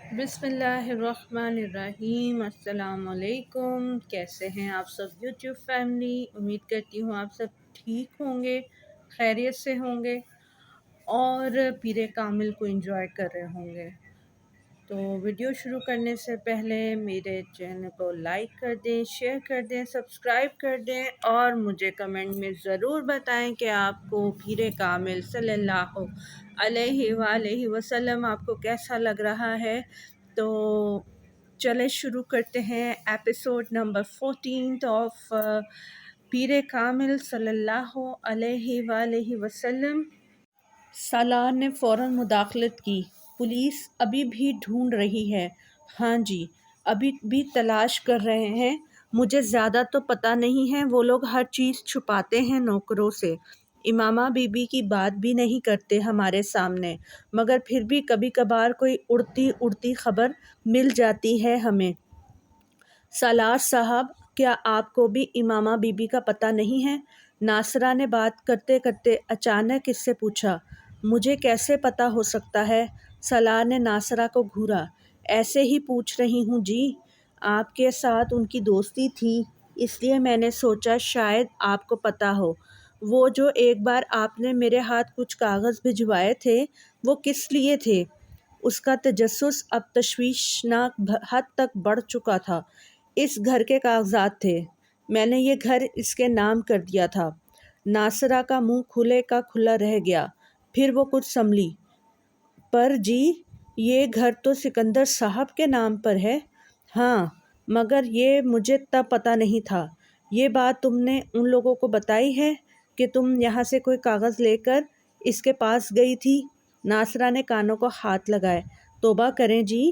بسم اللہ الرحمن الرحیم۔ السلام علیکم، کیسے ہیں آپ سب یوٹیوب فیملی؟ امید کرتی ہوں آپ سب ٹھیک ہوں گے، خیریت سے ہوں گے اور پیر کامل کو انجوائے کر رہے ہوں گے۔ تو ویڈیو شروع کرنے سے پہلے میرے چینل کو لائک کر دیں، شیئر کر دیں، سبسکرائب کر دیں اور مجھے کمنٹ میں ضرور بتائیں کہ آپ کو پیر کامل صلی اللہ علیہ وآلہ وسلم آپ کو کیسا لگ رہا ہے۔ تو چلے شروع کرتے ہیں episode number 14 of Peer Kamil صلی اللہ علیہ وآلہ وسلم۔ سالار نے فوراً مداخلت کی، پولیس ابھی بھی ڈھونڈ رہی ہے۔ ہاں جی، ابھی بھی تلاش کر رہے ہیں۔ مجھے زیادہ تو پتہ نہیں ہے، وہ لوگ ہر چیز چھپاتے ہیں نوکروں سے۔ امامہ بی بی کی بات بھی نہیں کرتے ہمارے سامنے، مگر پھر بھی کبھی کبھار کوئی اڑتی خبر مل جاتی ہے ہمیں۔ سالار صاحب، کیا آپ کو بھی امامہ بی بی کا پتہ نہیں ہے؟ ناصرہ نے بات کرتے کرتے اچانک اس سے پوچھا۔ مجھے کیسے پتہ ہو سکتا ہے؟ سالار نے ناصرہ کو گھورا۔ ایسے ہی پوچھ رہی ہوں جی، آپ کے ساتھ ان کی دوستی تھی، اس لیے میں نے سوچا شاید آپ کو پتہ ہو۔ وہ جو ایک بار آپ نے میرے ہاتھ کچھ کاغذ بھجوائے تھے، وہ کس لیے تھے؟ اس کا تجسس اب تشویشناک حد تک بڑھ چکا تھا۔ اس گھر کے کاغذات تھے، میں نے یہ گھر اس کے نام کر دیا تھا۔ ناصرہ کا منہ کھلے کا کھلا رہ گیا، پھر وہ کچھ سنبھلی۔ پر جی، یہ گھر تو سکندر صاحب کے نام پر ہے۔ ہاں، مگر یہ مجھے تب پتہ نہیں تھا۔ یہ بات تم نے ان لوگوں کو بتائی ہے کہ تم یہاں سے کوئی کاغذ لے کر اس کے پاس گئی تھی؟ ناصرہ نے کانوں کو ہاتھ لگائے۔ توبہ کریں جی،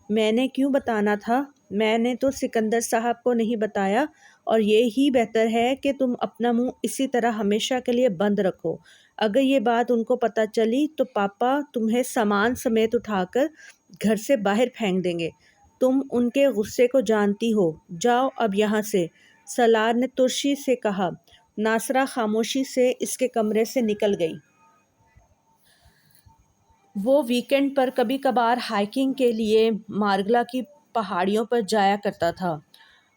میں نے کیوں بتانا تھا؟ میں نے تو سکندر صاحب کو نہیں بتایا، اور یہی بہتر ہے کہ تم اپنا منہ اسی طرح ہمیشہ کے لیے بند رکھو۔ اگر یہ بات ان کو پتہ چلی تو پاپا تمہیں سامان سمیت اٹھا کر گھر سے باہر پھینک دیں گے۔ تم ان کے غصے کو جانتی ہو۔ جاؤ اب یہاں سے، سالار نے ترشی سے کہا۔ ناصرہ خاموشی سے اس کے کمرے سے نکل گئی۔ وہ ویکنڈ پر کبھی کبھار ہائیکنگ کے لیے مارگلا کی پہاڑیوں پر جایا کرتا تھا۔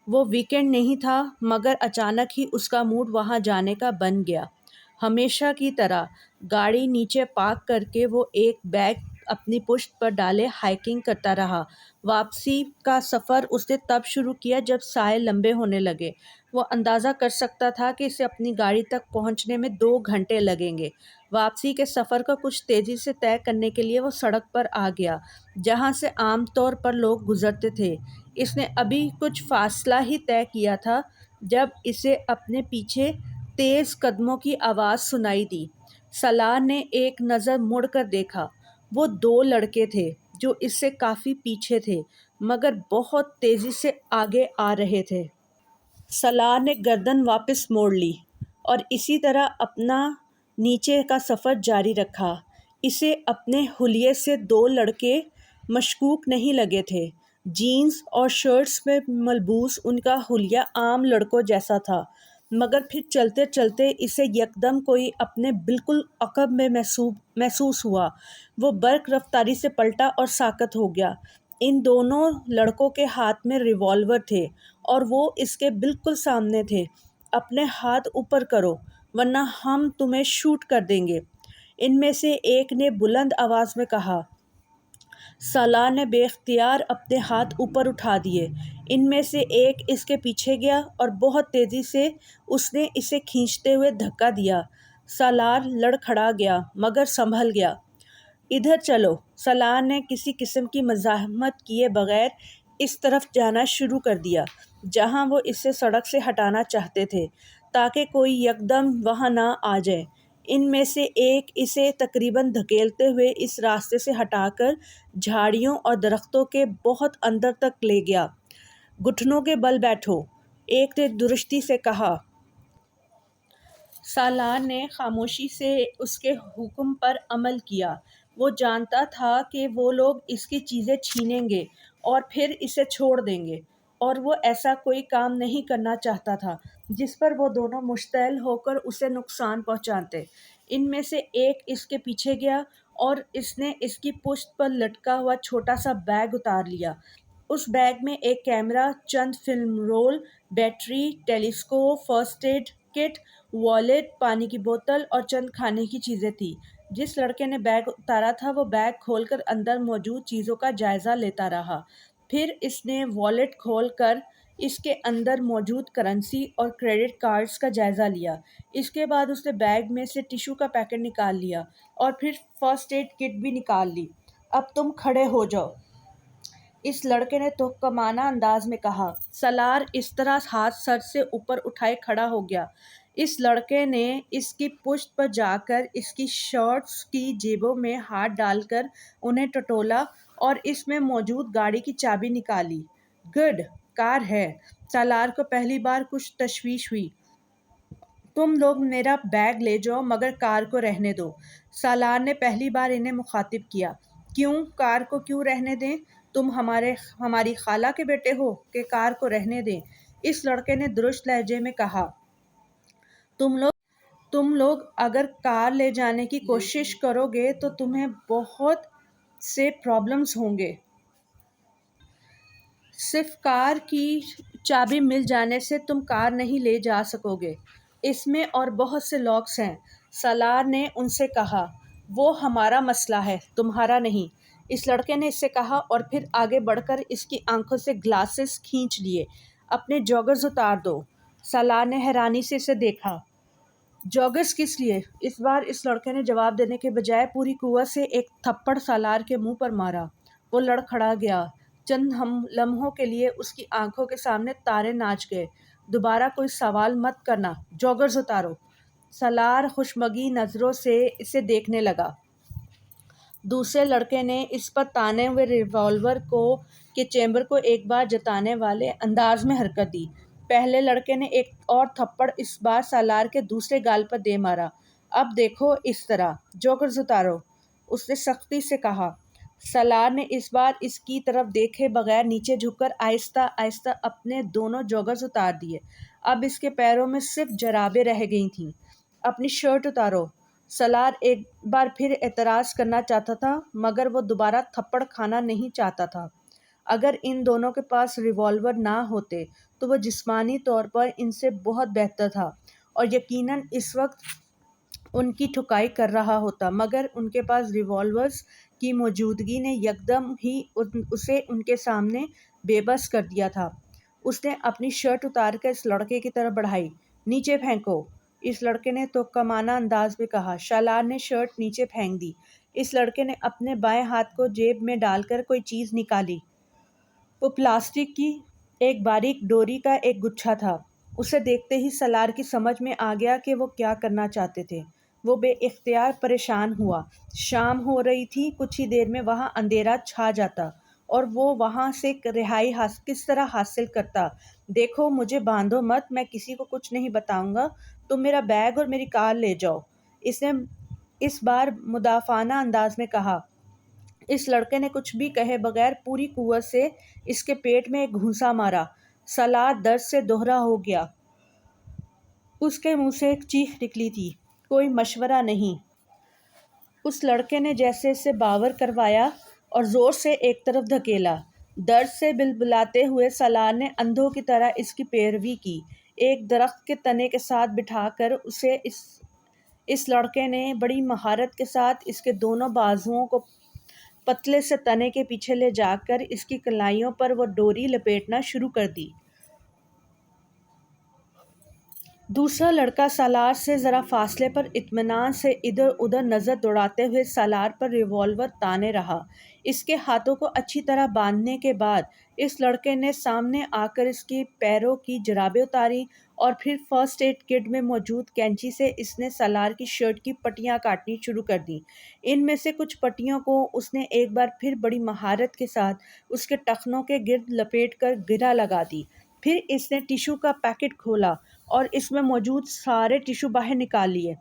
وہ ویکنڈ نہیں تھا، مگر اچانک ہی اس کا موڈ وہاں جانے کا بن گیا۔ ہمیشہ کی طرح گاڑی نیچے پارک کر کے وہ ایک بیگ اپنی پشت پر ڈالے ہائیکنگ کرتا رہا۔ واپسی کا سفر اس نے تب شروع کیا جب سائے لمبے ہونے لگے۔ وہ اندازہ کر سکتا تھا کہ اسے اپنی گاڑی تک پہنچنے میں 2 گھنٹے لگیں گے۔ واپسی کے سفر کو کچھ تیزی سے طے کرنے کے لیے وہ سڑک پر آ گیا، جہاں سے عام طور پر لوگ گزرتے تھے۔ اس نے ابھی کچھ فاصلہ ہی طے کیا تھا جب اسے اپنے پیچھے تیز قدموں کی آواز سنائی دی۔ سالار نے ایک نظر مڑ کر دیکھا۔ وہ 2 لڑکے تھے جو اس سے کافی پیچھے تھے، مگر بہت تیزی سے آگے آ رہے تھے۔ سالار نے گردن واپس موڑ لی اور اسی طرح اپنا نیچے کا سفر جاری رکھا۔ اسے اپنے حلیے سے 2 لڑکے مشکوک نہیں لگے تھے۔ جینز اور شرٹس میں ملبوس ان کا حلیہ عام لڑکوں جیسا تھا، مگر پھر چلتے چلتے اسے یکدم کوئی اپنے بالکل عقب میں محسوس ہوا۔ وہ برق رفتاری سے پلٹا اور ساکت ہو گیا۔ ان دونوں لڑکوں کے ہاتھ میں ریوالور تھے اور وہ اس کے بالکل سامنے تھے۔ اپنے ہاتھ اوپر کرو، ورنہ ہم تمہیں شوٹ کر دیں گے، ان میں سے ایک نے بلند آواز میں کہا۔ سالار نے بے اختیار اپنے ہاتھ اوپر اٹھا دیے۔ ان میں سے ایک اس کے پیچھے گیا اور بہت تیزی سے اس نے اسے کھینچتے ہوئے دھکا دیا۔ سالار لڑکھڑا گیا، مگر سنبھل گیا۔ ادھر چلو، سالار نے کسی قسم کی مزاحمت کیے بغیر اس طرف جانا شروع کر دیا جہاں وہ اسے سڑک سے ہٹانا چاہتے تھے، تاکہ کوئی یکدم وہاں نہ آ جائے۔ ان میں سے ایک اسے تقریباً دھکیلتے ہوئے اس راستے سے ہٹا کر جھاڑیوں اور درختوں کے بہت اندر تک لے گیا۔ گھٹنوں کے بل بیٹھو، ایک نے درستی سے کہا۔ سالار نے خاموشی سے اس کے حکم پر عمل کیا۔ وہ جانتا تھا کہ وہ لوگ اس کی چیزیں چھینیں گے اور پھر اسے چھوڑ دیں گے، اور وہ ایسا کوئی کام نہیں کرنا چاہتا تھا جس پر وہ دونوں مشتعل ہو کر اسے نقصان پہنچاتے۔ ان میں سے ایک اس کے پیچھے گیا اور اس نے اس کی پشت پر لٹکا ہوا چھوٹا سا بیگ اتار لیا۔ اس بیگ میں ایک کیمرہ، چند film roll, battery, telescope, first aid kit, wallet, پانی کی بوتل اور چند کھانے کی چیزیں تھیں۔ جس لڑکے نے بیگ اتارا تھا وہ بیگ کھول کر اندر موجود چیزوں کا جائزہ لیتا رہا۔ پھر اس نے والیٹ کھول کر اس کے اندر موجود کرنسی اور کریڈٹ کارڈز کا جائزہ لیا۔ اس کے بعد اس نے بیگ میں سے ٹشو کا پیکٹ نکال لیا اور پھر فرسٹ ایڈ کٹ بھی نکال لی۔ اب تم کھڑے ہو جاؤ، اس لڑکے نے توہمانہ انداز میں کہا۔ سالار اس طرح ہاتھ سر سے اوپر اٹھائے کھڑا ہو گیا۔ اس لڑکے نے اس کی پشت پر جا کر اس کی شارٹس کی جیبوں میں ہاتھ ڈال کر انہیں ٹٹولا اور اس میں موجود گاڑی کی چابی نکالی۔ گڈ، کار ہے۔ سالار کو پہلی بار کچھ تشویش ہوئی۔ تم لوگ میرا بیگ لے جاؤ مگر کار کو رہنے دو۔ سالار نے پہلی بار انہیں مخاطب کیا۔ کیوں؟ کار کو کیوں رہنے دیں؟ تم ہماری خالہ کے بیٹے ہو کہ کار کو رہنے دیں؟ اس لڑکے نے درست لہجے میں کہا۔ تم لوگ اگر کار لے جانے کی کوشش کرو گے تو تمہیں بہت سے پرابلمز ہوں گے۔ صرف کار کی چابی مل جانے سے تم کار نہیں لے جا سکو گے، اس میں اور بہت سے لاکس ہیں۔ سالار نے ان سے کہا۔ وہ ہمارا مسئلہ ہے، تمہارا نہیں، اس لڑکے نے اس سے کہا اور پھر آگے بڑھ کر اس کی آنکھوں سے گلاسز کھینچ لیے۔ اپنے جوگرز اتار دو۔ سالار نے حیرانی سے اسے دیکھا۔ جوگرز کس لیے؟ اس بار اس لڑکے نے جواب دینے کے بجائے پوری قوت سے ایک تھپڑ سالار کے منہ پر مارا۔ وہ لڑکھڑا گیا۔ چند لمحوں کے لیے اس کی آنکھوں کے سامنے تارے ناچ گئے۔ دوبارہ کوئی سوال مت کرنا، جوگرز اتارو۔ سالار خشمگین نظروں سے اسے دیکھنے لگا۔ دوسرے لڑکے نے اس پر تانے ہوئے ریوالور کے چیمبر کو ایک بار جتانے والے انداز میں حرکت دی۔ پہلے لڑکے نے ایک اور تھپڑ اس بار سالار کے دوسرے گال پر دے مارا۔ اب دیکھو اس طرح، جوگرز اتارو، اس نے سختی سے کہا۔ سالار نے اس بار اس کی طرف دیکھے بغیر نیچے جھک کر آہستہ آہستہ اپنے دونوں جوگرز اتار دیے۔ اب اس کے پیروں میں صرف جرابیں رہ گئی تھیں۔ اپنی شرٹ اتارو۔ سالار ایک بار پھر اعتراض کرنا چاہتا تھا مگر وہ دوبارہ تھپڑ کھانا نہیں چاہتا تھا۔ اگر ان دونوں کے پاس ریوالور نہ ہوتے تو وہ جسمانی طور پر ان سے بہت بہتر تھا اور یقیناً اس وقت ان کی ٹھکائی کر رہا ہوتا، مگر ان کے پاس ریوالورز کی موجودگی نے یکدم ہی اسے ان کے سامنے بے بس کر دیا تھا۔ اس نے اپنی شرٹ اتار کر اس لڑکے کی طرف بڑھائی۔ نیچے پھینکو، اس لڑکے نے توہمانہ انداز میں کہا۔ سالار نے شرٹ نیچے پھینک دی۔ اس لڑکے نے اپنے بائیں ہاتھ کو جیب میں ڈال کر کوئی چیز نکالی۔ وہ پلاسٹک کی ایک باریک ڈوری کا ایک گچھا تھا۔ اسے دیکھتے ہی سالار کی سمجھ میں آ گیا کہ وہ کیا کرنا چاہتے تھے۔ وہ بے اختیار پریشان ہوا۔ شام ہو رہی تھی، کچھ ہی دیر میں وہاں اندھیرا چھا جاتا اور وہ وہاں سے رہائی کس طرح حاصل کرتا۔ دیکھو مجھے باندھو مت، میں کسی کو کچھ نہیں بتاؤں گا، تم میرا بیگ اور میری کار لے جاؤ، اس نے اس بار مدافعانہ انداز میں کہا۔ اس لڑکے نے کچھ بھی کہے بغیر پوری قوت سے اس کے پیٹ میں ایک گھونسا مارا۔ سالار درد سے دوہرا ہو گیا۔ اس کے منہ سے ایک چیخ نکلی تھی۔ کوئی مشورہ نہیں، اس لڑکے نے جیسے اسے باور کروایا اور زور سے ایک طرف دھکیلا۔ درد سے بلبلاتے ہوئے سالار نے اندھوں کی طرح اس کی پیروی کی۔ ایک درخت کے تنے کے ساتھ بٹھا کر اسے اس لڑکے نے بڑی مہارت کے ساتھ اس کے دونوں بازوؤں کو پتلے سے تنے کے پیچھے لے جا کر اس کی کلائیوں پر وہ ڈوری لپیٹنا شروع کر دی۔ دوسرا لڑکا سالار سے ذرا فاصلے پر اطمینان سے ادھر ادھر نظر دوڑاتے ہوئے سالار پر ریوالور تانے رہا۔ اس کے ہاتھوں کو اچھی طرح باندھنے کے بعد اس لڑکے نے سامنے آ کر اس کے پیروں کی جرابیں اتاری اور پھر فرسٹ ایڈ کٹ میں موجود کینچی سے اس نے سالار کی شرٹ کی پٹیاں کاٹنی شروع کر دیں۔ ان میں سے کچھ پٹیوں کو اس نے ایک بار پھر بڑی مہارت کے ساتھ اس کے ٹخنوں کے گرد لپیٹ کر گرہ لگا دی۔ پھر اس نے ٹشو کا پیکٹ کھولا اور اس میں موجود سارے ٹشو باہر نکال لیے۔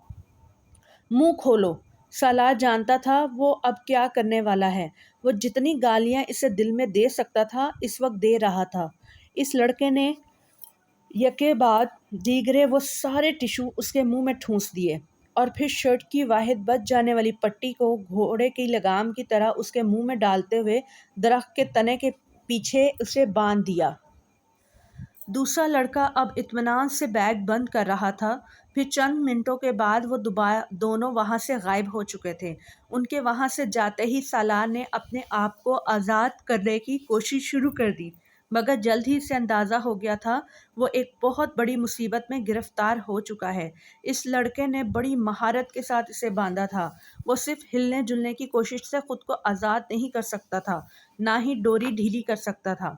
منہ کھولو، سالار جانتا تھا وہ اب کیا کرنے والا ہے۔ وہ جتنی گالیاں اسے دل میں دے سکتا تھا اس وقت دے رہا تھا۔ اس لڑکے نے یکے بعد دیگرے وہ سارے ٹشو اس کے منہ میں ٹھونس دیے اور پھر شرٹ کی واحد بچ جانے والی پٹی کو گھوڑے کی لگام کی طرح اس کے منہ میں ڈالتے ہوئے درخت کے تنے کے پیچھے اسے باندھ دیا۔ دوسرا لڑکا اب اطمینان سے بیگ بند کر رہا تھا۔ پھر چند منٹوں کے بعد وہ دونوں وہاں سے غائب ہو چکے تھے۔ ان کے وہاں سے جاتے ہی سالار نے اپنے آپ کو آزاد کرنے کی کوشش شروع کر دی، مگر جلد ہی اسے اندازہ ہو گیا تھا وہ ایک بہت بڑی مصیبت میں گرفتار ہو چکا ہے۔ اس لڑکے نے بڑی مہارت کے ساتھ اسے باندھا تھا۔ وہ صرف ہلنے جلنے کی کوشش سے خود کو آزاد نہیں کر سکتا تھا، نہ ہی ڈوری ڈھیلی کر سکتا تھا۔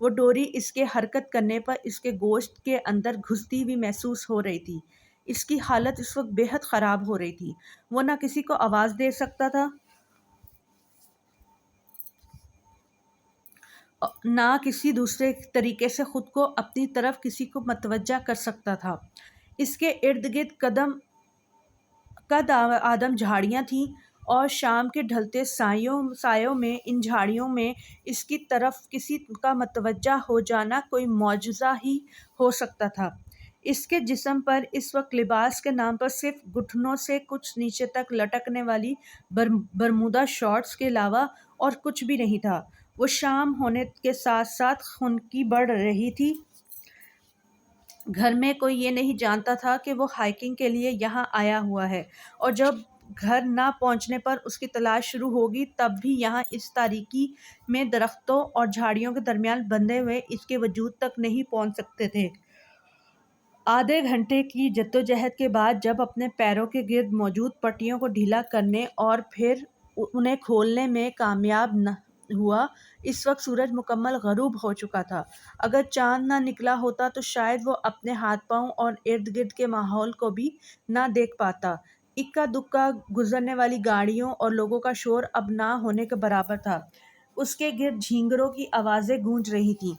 وہ ڈوری اس کے حرکت کرنے پر اس کے گوشت کے اندر گھستی ہوئی محسوس ہو رہی تھی۔ اس کی حالت اس وقت بے حد خراب ہو رہی تھی۔ وہ نہ کسی کو آواز دے سکتا تھا، نہ کسی دوسرے طریقے سے خود کو اپنی طرف کسی کو متوجہ کر سکتا تھا۔ اس کے ارد گرد قد آدم جھاڑیاں تھیں اور شام کے ڈھلتے سایوں میں ان جھاڑیوں میں اس کی طرف کسی کا متوجہ ہو جانا کوئی معجزہ ہی ہو سکتا تھا۔ اس کے جسم پر اس وقت لباس کے نام پر صرف گھٹنوں سے کچھ نیچے تک لٹکنے والی برمودا شارٹس کے علاوہ اور کچھ بھی نہیں تھا۔ وہ شام ہونے کے ساتھ ساتھ خنکی بڑھ رہی تھی۔ گھر میں کوئی یہ نہیں جانتا تھا کہ وہ ہائیکنگ کے لیے یہاں آیا ہوا ہے، اور جب گھر نہ پہنچنے پر اس کی تلاش شروع ہوگی تب بھی یہاں اس تاریکی میں درختوں اور جھاڑیوں کے درمیان بندھے ہوئے اس کے وجود تک نہیں پہنچ سکتے تھے۔ آدھے گھنٹے کی جدوجہد کے بعد جب اپنے پیروں کے گرد موجود پٹیوں کو ڈھیلا کرنے اور پھر انہیں کھولنے میں کامیاب نہ ہوا، اس وقت سورج مکمل غروب ہو چکا تھا۔ اگر چاند نہ نکلا ہوتا تو شاید وہ اپنے ہاتھ پاؤں اور ارد گرد کے ماحول کو بھی نہ دیکھ پاتا۔ اکا دکا گزرنے والی گاڑیوں اور لوگوں کا شور اب نہ ہونے کے برابر تھا۔ اس کے گرد جھینگروں کی آوازیں گونج رہی تھیں،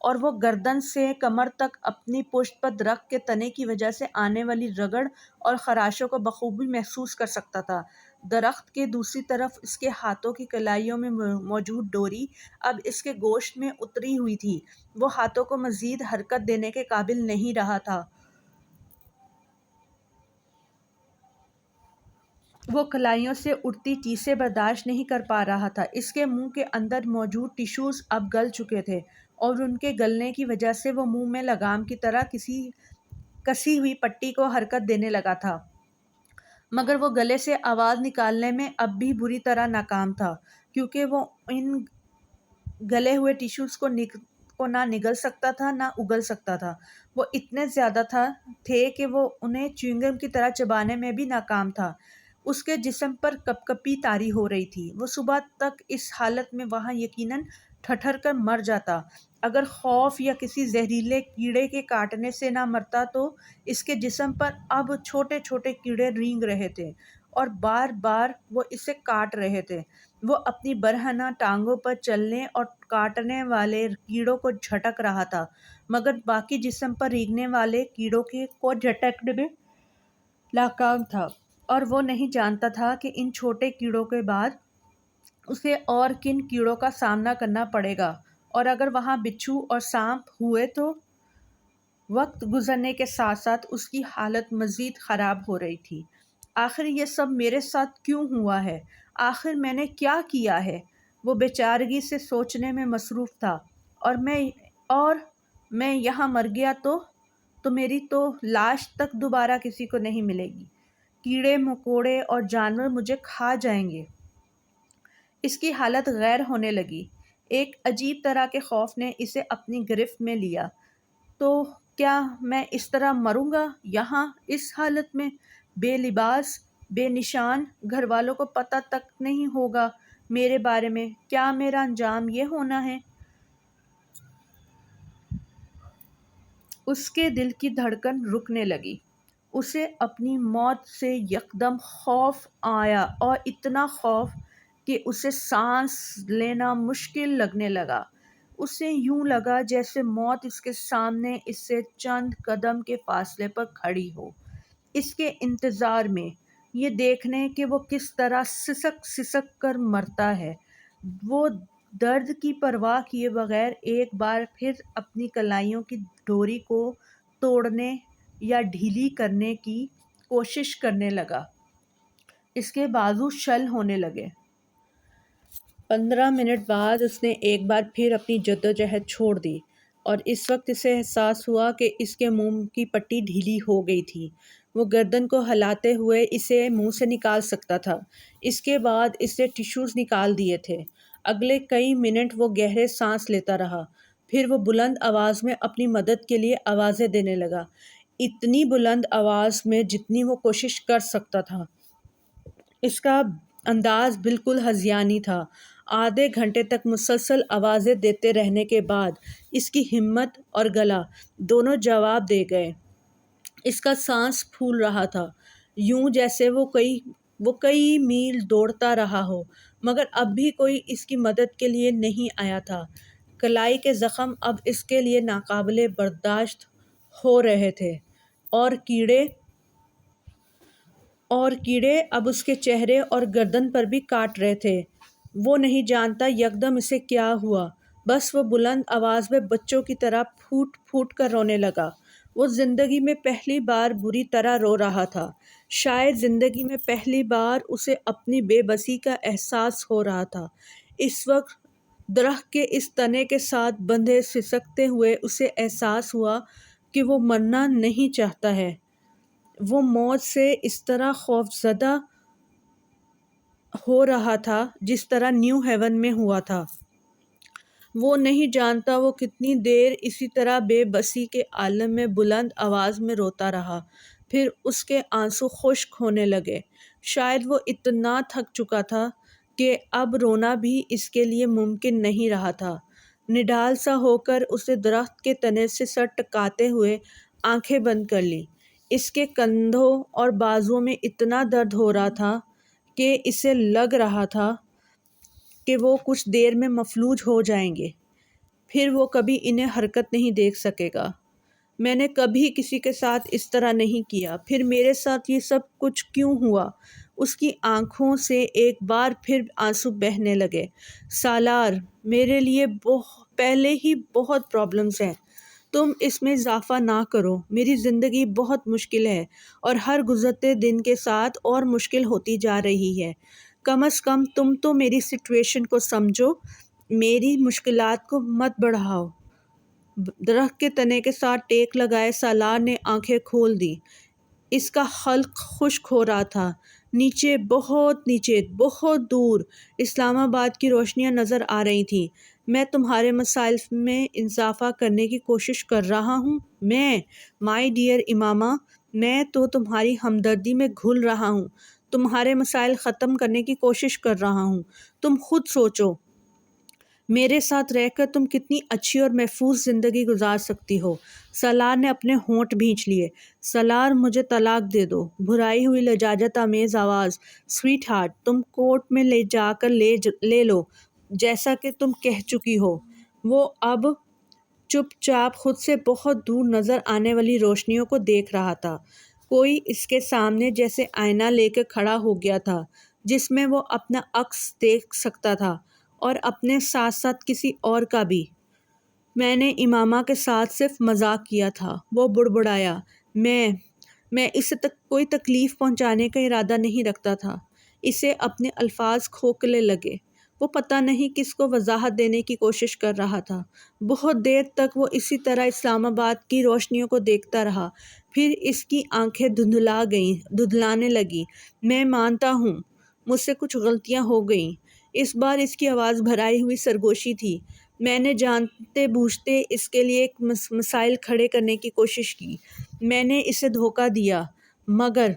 اور وہ گردن سے کمر تک اپنی پشت پر درخت کے تنے کی وجہ سے آنے والی رگڑ اور خراشوں کو بخوبی محسوس کر سکتا تھا۔ درخت کے دوسری طرف اس کے ہاتھوں کی کلائیوں میں موجود ڈوری اب اس کے گوشت میں اتری ہوئی تھی۔ وہ ہاتھوں کو مزید حرکت دینے کے قابل نہیں رہا تھا۔ وہ کلائیوں سے اٹھتی ٹیسیں برداشت نہیں کر پا رہا تھا۔ اس کے منہ کے اندر موجود ٹشوز اب گل چکے تھے، اور ان کے گلنے کی وجہ سے وہ منہ میں لگام کی طرح کسی ہوئی پٹی کو حرکت دینے لگا تھا، مگر وہ گلے سے آواز نکالنے میں اب بھی بری طرح ناکام تھا، کیونکہ وہ ان گلے ہوئے ٹشوز کو نہ نگل سکتا تھا نہ اگل سکتا تھا۔ وہ اتنے زیادہ تھے کہ وہ انہیں چیونگم کی طرح چبانے میں بھی ناکام تھا۔ اس کے جسم پر کپ کپی طاری ہو رہی تھی۔ وہ صبح تک اس حالت میں وہاں یقیناً ٹھٹر کر مر جاتا۔ اگر خوف یا کسی زہریلے کیڑے کے کاٹنے سے نہ مرتا تو اس کے جسم پر اب چھوٹے چھوٹے کیڑے رینگ رہے تھے اور بار بار وہ اسے کاٹ رہے تھے۔ وہ اپنی برہنہ ٹانگوں پر چلنے اور کاٹنے والے کیڑوں کو جھٹک رہا تھا، مگر باقی جسم پر رینگنے والے کیڑوں کو جھٹکنے میں ناکام تھا، اور وہ نہیں جانتا تھا کہ ان چھوٹے کیڑوں کے بعد اسے اور کن کیڑوں کا سامنا کرنا پڑے گا، اور اگر وہاں بچھو اور سانپ ہوئے تو۔ وقت گزرنے کے ساتھ ساتھ اس کی حالت مزید خراب ہو رہی تھی۔ آخر یہ سب میرے ساتھ کیوں ہوا ہے؟ آخر میں نے کیا کیا ہے؟ وہ بے چارگی سے سوچنے میں مصروف تھا۔ اور میں یہاں مر گیا تو میری تو لاش تک دوبارہ کسی کو نہیں ملے گی۔ کیڑے مکوڑے اور جانور مجھے کھا جائیں گے۔ اس کی حالت غیر ہونے لگی۔ ایک عجیب طرح کے خوف نے اسے اپنی گرفت میں لیا۔ تو کیا میں اس طرح مروں گا یہاں اس حالت میں، بے لباس، بے نشان؟ گھر والوں کو پتہ تک نہیں ہوگا میرے بارے میں؟ کیا میرا انجام یہ ہونا ہے؟ اس کے دل کی دھڑکن رکنے لگی۔ اسے اپنی موت سے یکدم خوف آیا، اور اتنا خوف کہ اسے سانس لینا مشکل لگنے لگا۔ اسے یوں لگا جیسے موت اس کے سامنے اس سے چند قدم کے فاصلے پر کھڑی ہو، اس کے انتظار میں، یہ دیکھنے کہ وہ کس طرح سسک سسک کر مرتا ہے۔ وہ درد کی پرواہ کیے بغیر ایک بار پھر اپنی کلائیوں کی ڈوری کو توڑنے یا ڈھیلی کرنے کی کوشش کرنے لگا۔ اس کے بازو شل ہونے لگے۔ 15 منٹ بعد اس نے ایک بار پھر اپنی جدوجہد چھوڑ دی اور اس وقت اسے احساس ہوا کہ اس کے منہ کی پٹی ڈھیلی ہو گئی تھی۔ وہ گردن کو ہلاتے ہوئے اسے منہ سے نکال سکتا تھا۔ اس کے بعد اس نے ٹشوز نکال دیے تھے۔ اگلے کئی منٹ وہ گہرے سانس لیتا رہا، پھر وہ بلند آواز میں اپنی مدد کے لیے آوازیں دینے لگا، اتنی بلند آواز میں جتنی وہ کوشش کر سکتا تھا۔ اس کا انداز بالکل ہذیانی تھا۔ آدھے گھنٹے تک مسلسل آوازیں دیتے رہنے کے بعد اس کی ہمت اور گلا دونوں جواب دے گئے۔ اس کا سانس پھول رہا تھا، یوں جیسے وہ کئی میل دوڑتا رہا ہو، مگر اب بھی کوئی اس کی مدد کے لیے نہیں آیا تھا۔ کلائی کے زخم اب اس کے لیے ناقابل برداشت ہو رہے تھے اور کیڑے اب اس کے چہرے اور گردن پر بھی کاٹ رہے تھے۔ وہ نہیں جانتا یکدم اسے کیا ہوا، بس وہ بلند آواز میں بچوں کی طرح پھوٹ پھوٹ کر رونے لگا۔ وہ زندگی میں پہلی بار بری طرح رو رہا تھا۔ شاید زندگی میں پہلی بار اسے اپنی بے بسی کا احساس ہو رہا تھا۔ اس وقت درخت کے اس تنے کے ساتھ بندھے سسکتے ہوئے اسے احساس ہوا کہ وہ مرنا نہیں چاہتا ہے۔ وہ موت سے اس طرح خوفزدہ ہو رہا تھا جس طرح نیو ہیون میں ہوا تھا۔ وہ نہیں جانتا وہ کتنی دیر اسی طرح بے بسی کے عالم میں بلند آواز میں روتا رہا، پھر اس کے آنسو خشک ہونے لگے۔ شاید وہ اتنا تھک چکا تھا کہ اب رونا بھی اس کے لیے ممکن نہیں رہا تھا۔ نڈال سا ہو کر اسے درخت کے تنے سے سر ٹکاتے ہوئے آنکھیں بند کر لیں۔ اس کے کندھوں اور بازوؤں میں اتنا درد ہو رہا تھا کہ اسے لگ رہا تھا کہ وہ کچھ دیر میں مفلوج ہو جائیں گے، پھر وہ کبھی انہیں حرکت نہیں دیکھ سکے گا۔ میں نے کبھی کسی کے ساتھ اس طرح نہیں کیا، پھر میرے ساتھ یہ سب کچھ کیوں ہوا؟ اس کی آنکھوں سے ایک بار پھر آنسو بہنے لگے۔ سالار، میرے لیے پہلے ہی بہت پرابلمز ہیں، تم اس میں اضافہ نہ کرو۔ میری زندگی بہت مشکل ہے اور ہر گزرتے دن کے ساتھ اور مشکل ہوتی جا رہی ہے۔ کم از کم تم تو میری سچویشن کو سمجھو، میری مشکلات کو مت بڑھاؤ۔ درخت کے تنے کے ساتھ ٹیک لگائے سالار نے آنکھیں کھول دی۔ اس کا حلق خشک ہو رہا تھا۔ نیچے، بہت دور اسلام آباد کی روشنیاں نظر آ رہی تھیں۔ میں تمہارے مسائل میں اضافہ کرنے کی کوشش کر رہا ہوں؟ مائی ڈیئر امامہ، میں تو تمہاری ہمدردی میں گھل رہا ہوں، تمہارے مسائل ختم کرنے کی کوشش کر رہا ہوں۔ تم خود سوچو، میرے ساتھ رہ کر تم کتنی اچھی اور محفوظ زندگی گزار سکتی ہو۔ سالار نے اپنے ہونٹ بھینچ لیے۔ سالار، مجھے طلاق دے دو۔ بھرائی ہوئی لجاجت آمیز آواز۔ سویٹ ہارٹ، تم کورٹ میں لے جا کر لے لو، جیسا کہ تم کہہ چکی ہو۔ وہ اب چپ چاپ خود سے بہت دور نظر آنے والی روشنیوں کو دیکھ رہا تھا۔ کوئی اس کے سامنے جیسے آئینہ لے کے کھڑا ہو گیا تھا جس میں وہ اپنا عکس دیکھ سکتا تھا اور اپنے ساتھ ساتھ کسی اور کا بھی۔ میں نے امامہ کے ساتھ صرف مذاق کیا تھا، وہ بڑبڑایا۔ میں اسے کوئی تکلیف پہنچانے کا ارادہ نہیں رکھتا تھا۔ اسے اپنے الفاظ کھوکھلے لگے۔ وہ پتہ نہیں کس کو وضاحت دینے کی کوشش کر رہا تھا۔ بہت دیر تک وہ اسی طرح اسلام آباد کی روشنیوں کو دیکھتا رہا، پھر اس کی آنکھیں دھندلانے لگیں۔ میں مانتا ہوں، مجھ سے کچھ غلطیاں ہو گئیں۔ اس بار اس کی آواز بھرائی ہوئی سرگوشی تھی۔ میں نے جانتے بوجھتے اس کے لیے ایک مسائل کھڑے کرنے کی کوشش کی۔ میں نے اسے دھوکہ دیا، مگر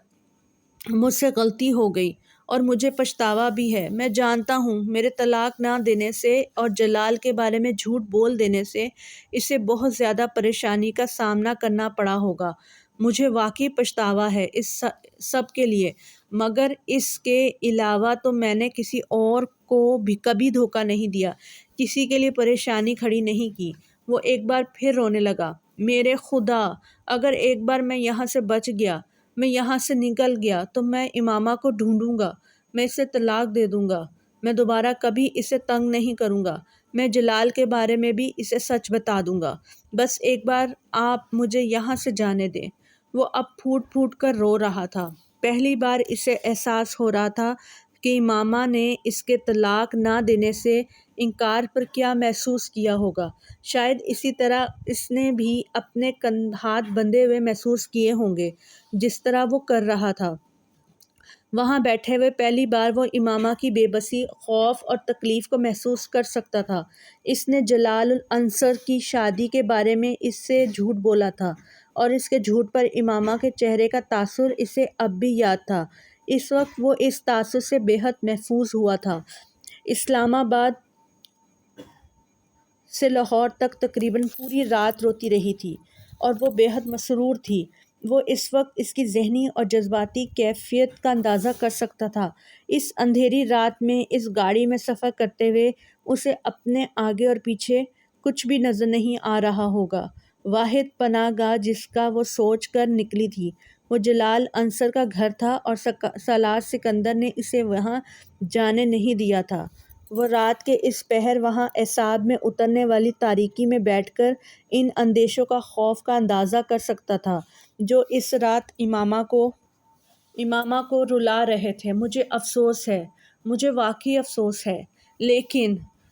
مجھ سے غلطی ہو گئی اور مجھے پچھتاوا بھی ہے۔ میں جانتا ہوں میرے طلاق نہ دینے سے اور جلال کے بارے میں جھوٹ بول دینے سے اسے بہت زیادہ پریشانی کا سامنا کرنا پڑا ہوگا۔ مجھے واقعی پچھتاوا ہے اس سب کے لیے، مگر اس کے علاوہ تو میں نے کسی اور کو بھی کبھی دھوکہ نہیں دیا، کسی کے لیے پریشانی کھڑی نہیں کی۔ وہ ایک بار پھر رونے لگا۔ میرے خدا، اگر ایک بار میں یہاں سے بچ گیا، میں یہاں سے نکل گیا تو میں امامہ کو ڈھونڈوں گا، میں اسے طلاق دے دوں گا، میں دوبارہ کبھی اسے تنگ نہیں کروں گا، میں جلال کے بارے میں بھی اسے سچ بتا دوں گا۔ بس ایک بار آپ مجھے یہاں سے جانے دیں۔ وہ اب پھوٹ پھوٹ کر رو رہا تھا۔ پہلی بار اسے احساس ہو رہا تھا کہ امامہ نے اس کے طلاق نہ دینے سے انکار پر کیا محسوس کیا ہوگا۔ شاید اسی طرح اس نے بھی اپنے ہاتھ بندھے ہوئے محسوس کیے ہوں گے جس طرح وہ کر رہا تھا۔ وہاں بیٹھے ہوئے پہلی بار وہ امامہ کی بے بسی، خوف اور تکلیف کو محسوس کر سکتا تھا۔ اس نے جلال الانصر کی شادی کے بارے میں اس سے جھوٹ بولا تھا اور اس کے جھوٹ پر امامہ کے چہرے کا تاثر اسے اب بھی یاد تھا۔ اس وقت وہ اس تاثر سے بے حد محفوظ ہوا تھا۔ اسلام آباد سے لاہور تک تقریباً پوری رات روتی رہی تھی اور وہ بے حد مسرور تھی۔ وہ اس وقت اس کی ذہنی اور جذباتی کیفیت کا اندازہ کر سکتا تھا۔ اس اندھیری رات میں اس گاڑی میں سفر کرتے ہوئے اسے اپنے آگے اور پیچھے کچھ بھی نظر نہیں آ رہا ہوگا۔ واحد پناہ گاہ جس کا وہ سوچ کر نکلی تھی وہ جلال انصر کا گھر تھا اور سالار سکندر نے اسے وہاں جانے نہیں دیا تھا۔ وہ رات کے اس پہر وہاں اعصاب میں اترنے والی تاریکی میں بیٹھ کر ان اندیشوں کا خوف کا اندازہ کر سکتا تھا جو اس رات امامہ کو رلا رہے تھے۔ مجھے افسوس ہے، مجھے واقعی افسوس ہے،